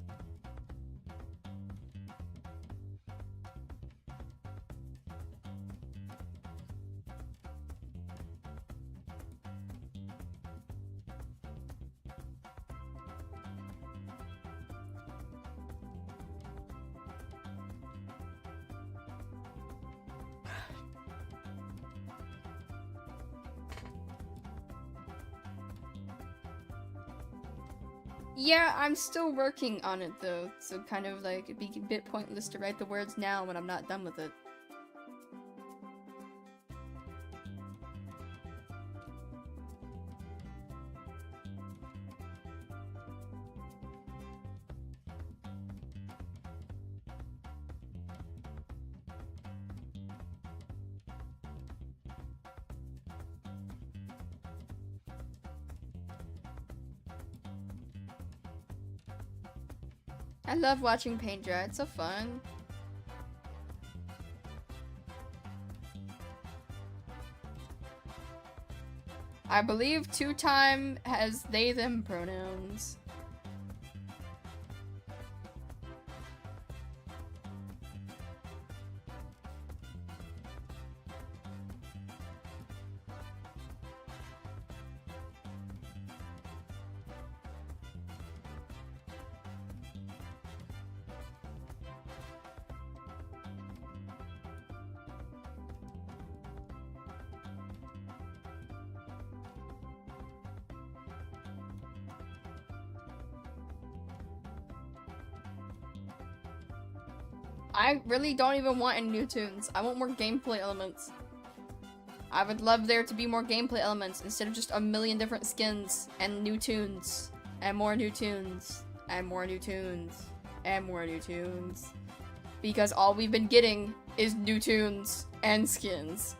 Yeah, I'm still working on it though, so kind of like it'd be a bit pointless to write the words now when I'm not done with it. I love watching paint dry, it's so fun. I believe two-time has they-them pronouns. I really don't even want any new tunes. I want more gameplay elements. I would love there to be more gameplay elements instead of just a million different skins and new tunes. And more new tunes. And more new tunes. And more new tunes. Because all we've been getting is new tunes and skins.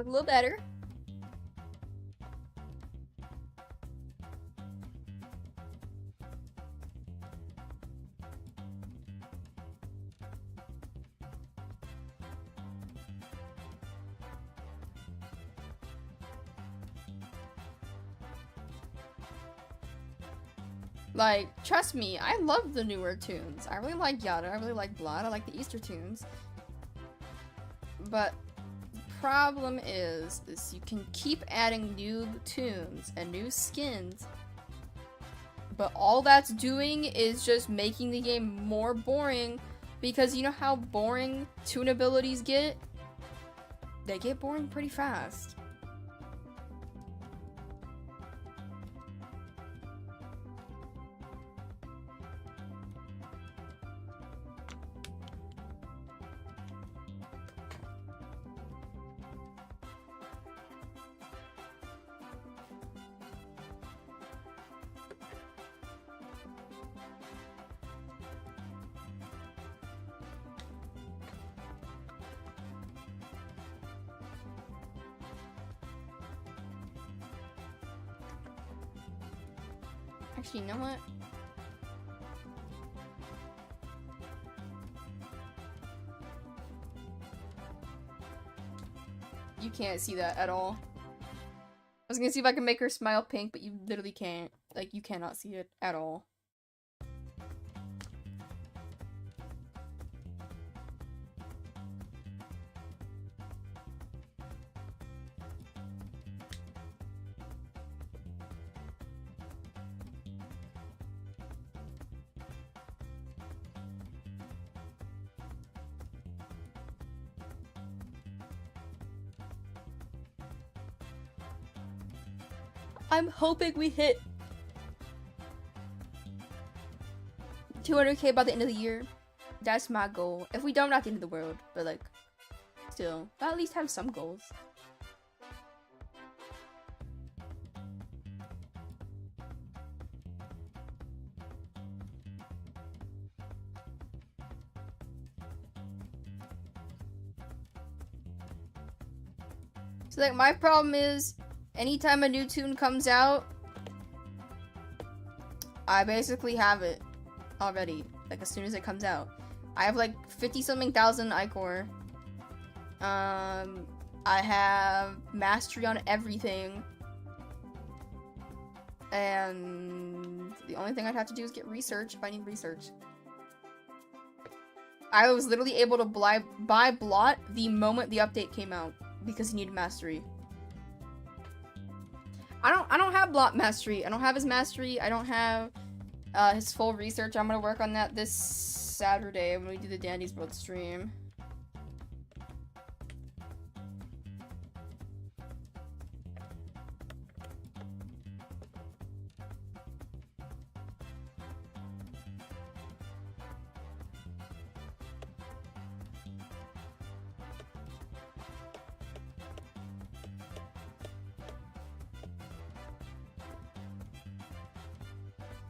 Look a little better. Like, trust me, I love the newer tunes. I really like Yada, I really like Blood, I like the Easter tunes. But the problem is you can keep adding new tunes and new skins, but all that's doing is just making the game more boring, because you know how boring tune abilities get? They get boring pretty fast. Actually, you know what? You can't see that at all. I was gonna see if I can make her smile pink, but you literally can't. Like, you cannot see it at all. I'm hoping we hit 200k by the end of the year. That's my goal. If we don't, not the end of the world, but like, still, I'll at least have some goals. So like, my problem is, anytime a new tune comes out, I basically have it already, like as soon as it comes out. I have like 50-something thousand Ichor. I have mastery on everything. And the only thing I'd have to do is get research if I need research. I was literally able to buy Blot the moment the update came out because he needed mastery. I don't have Blot mastery. I don't have his mastery. I don't have his full research. I'm gonna work on that this Saturday when we do the Dandy's World stream.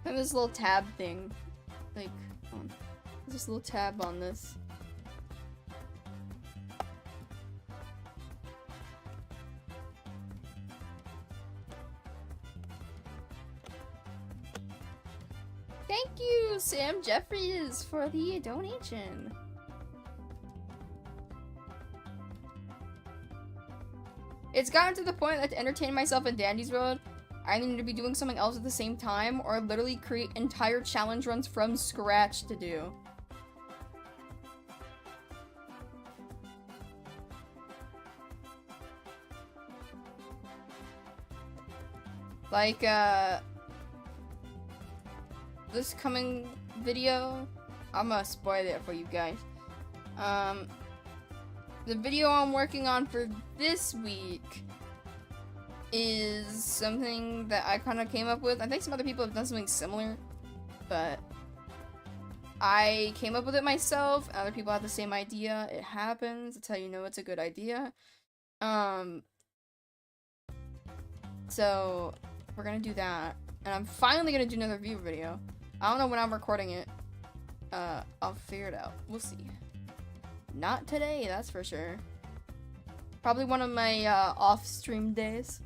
I have this little tab thing, like, there's this little tab on this. Thank you, Sam Jeffries, for the donation. It's gotten to the point that to entertain myself in Dandy's World, I need to be doing something else at the same time, or literally create entire challenge runs from scratch to do. Like, this coming video, I'm gonna spoil it for you guys. The video I'm working on for this week is something that I kind of came up with. I think some other people have done something similar, but I came up with it myself. Other people have the same idea. It happens. That's how you know it's a good idea. So we're gonna do that, and I'm finally gonna do another review video. I don't know when I'm recording it. I'll figure it out. We'll see. Not today, that's for sure. Probably one of my off-stream days.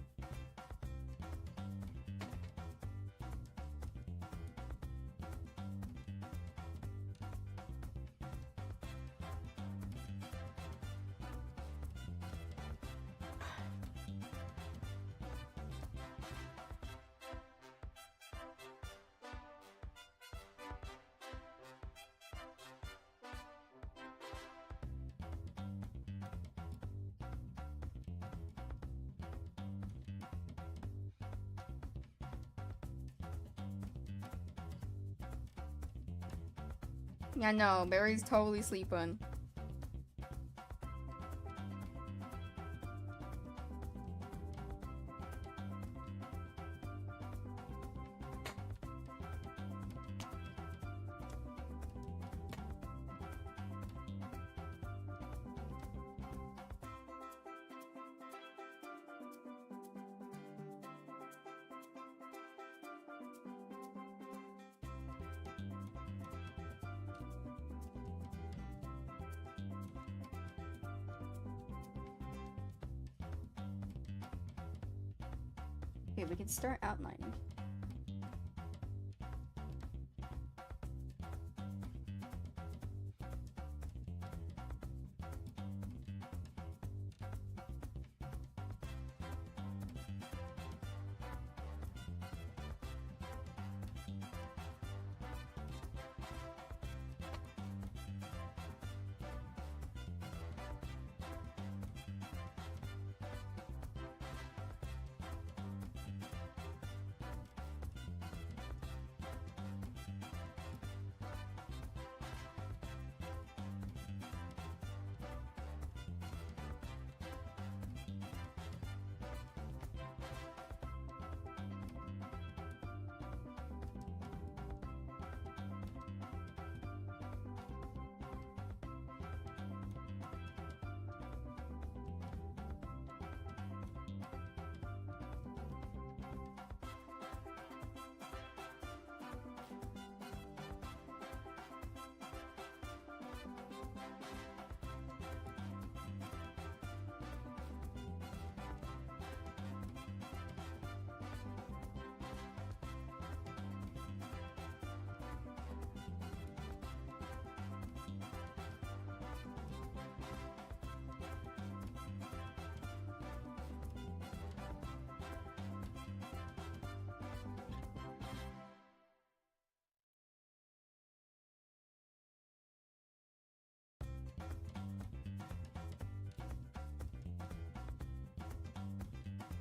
Yeah, no, Barry's totally sleeping. Okay, we can start outlining.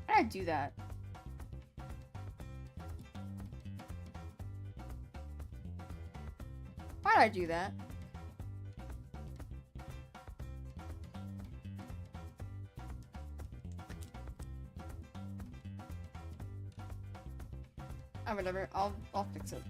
How did I do that? Why did I do that? Oh, whatever. I'll fix it.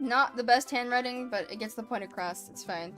Not the best handwriting, but it gets the point across. It's fine.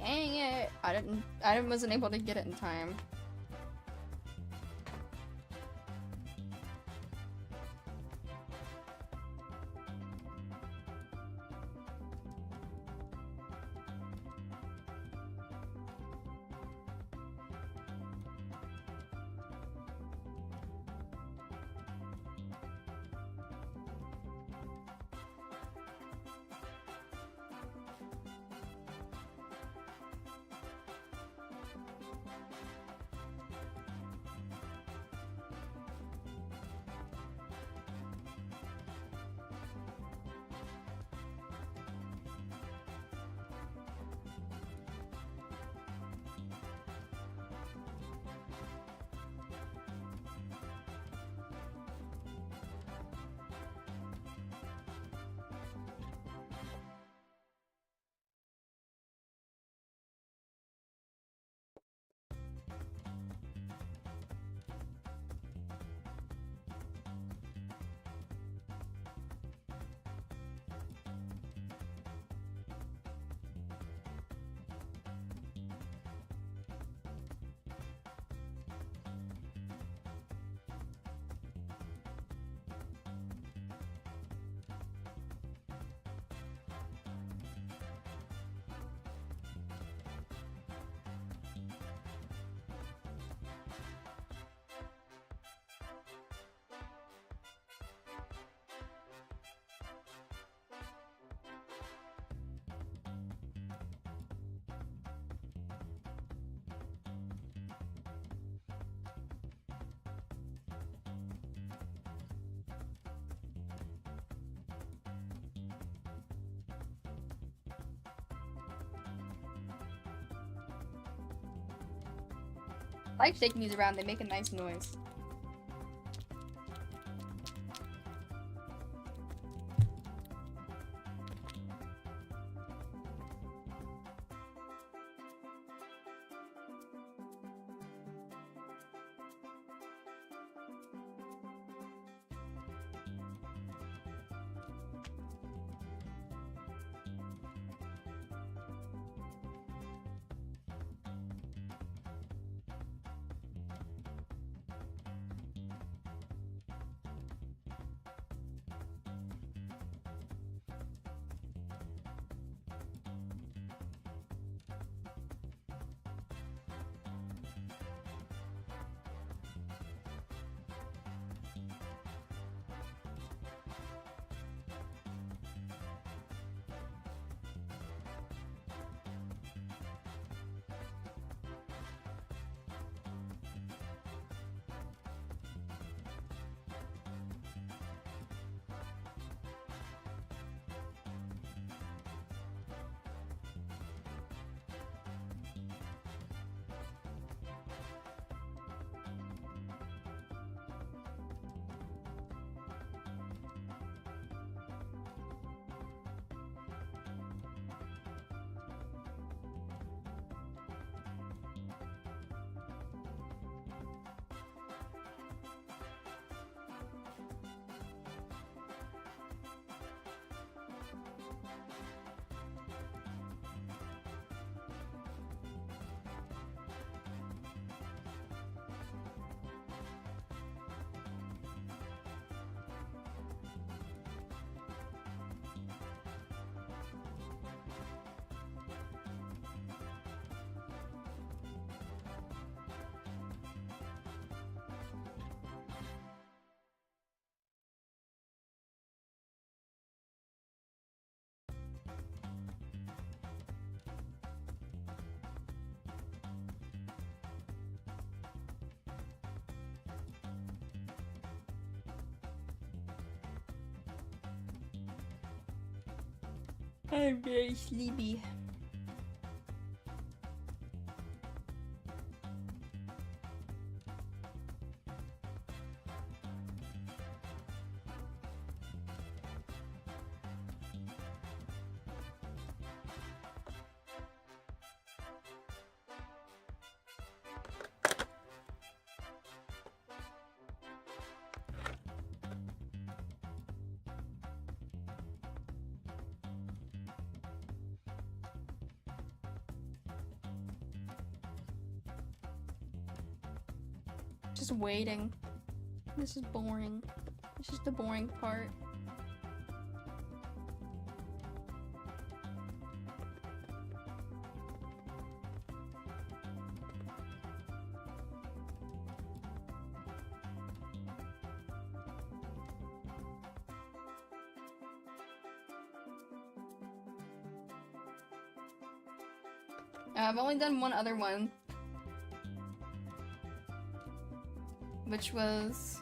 Dang it! I wasn't able to get it in time. I like shaking these around, they make a nice noise. I'm very sleepy. Just waiting. This is boring. This is the boring part. I've only done one other one, which was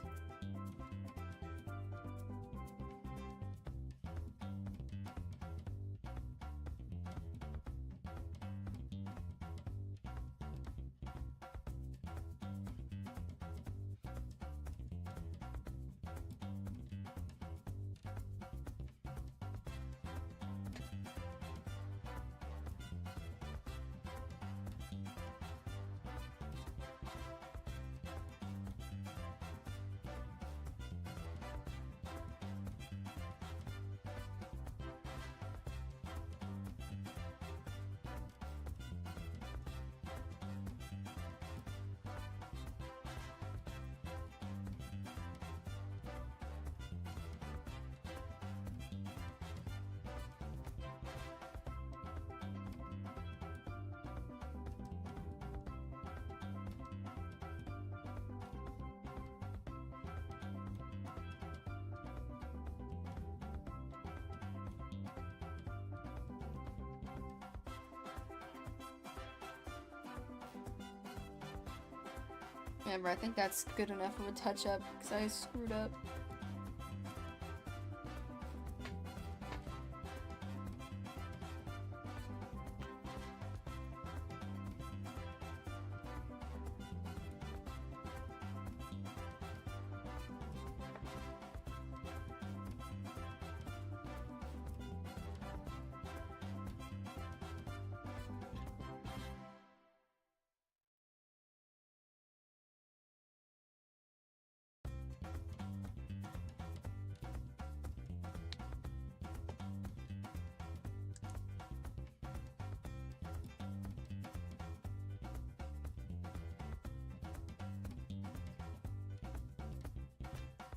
yeah, but I think that's good enough of a touch-up, because I screwed up.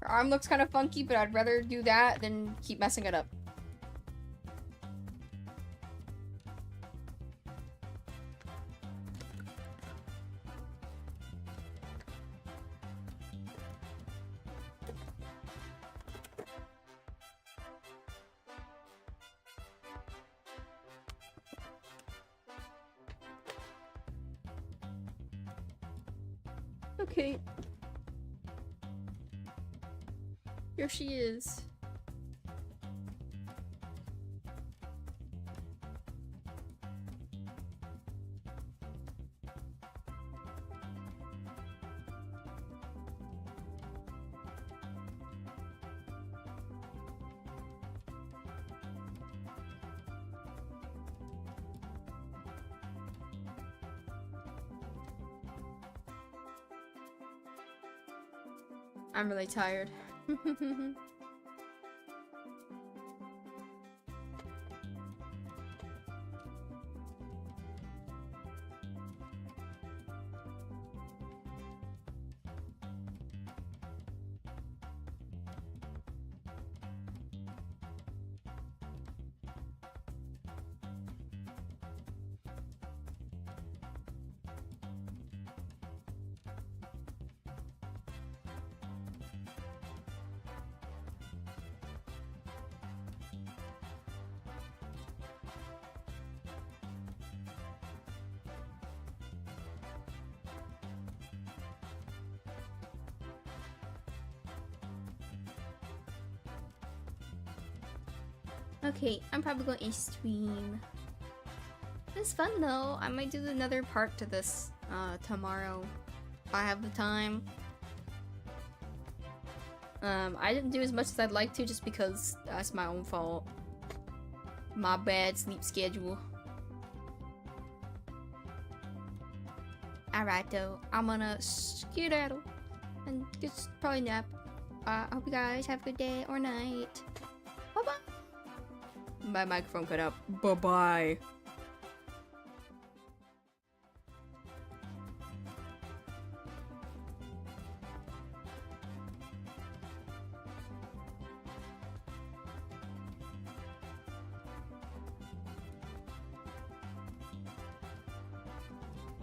Her arm looks kind of funky, but I'd rather do that than keep messing it up. Okay. Here she is. I'm really tired. Okay, I'm probably going to stream. It's fun though. I might do another part to this tomorrow if I have the time. I didn't do as much as I'd like to just because that's my own fault. My bad sleep schedule. Alright though, I'm gonna skedaddle and just probably nap. I hope you guys have a good day or night. Bye bye. My microphone cut out. Bye bye.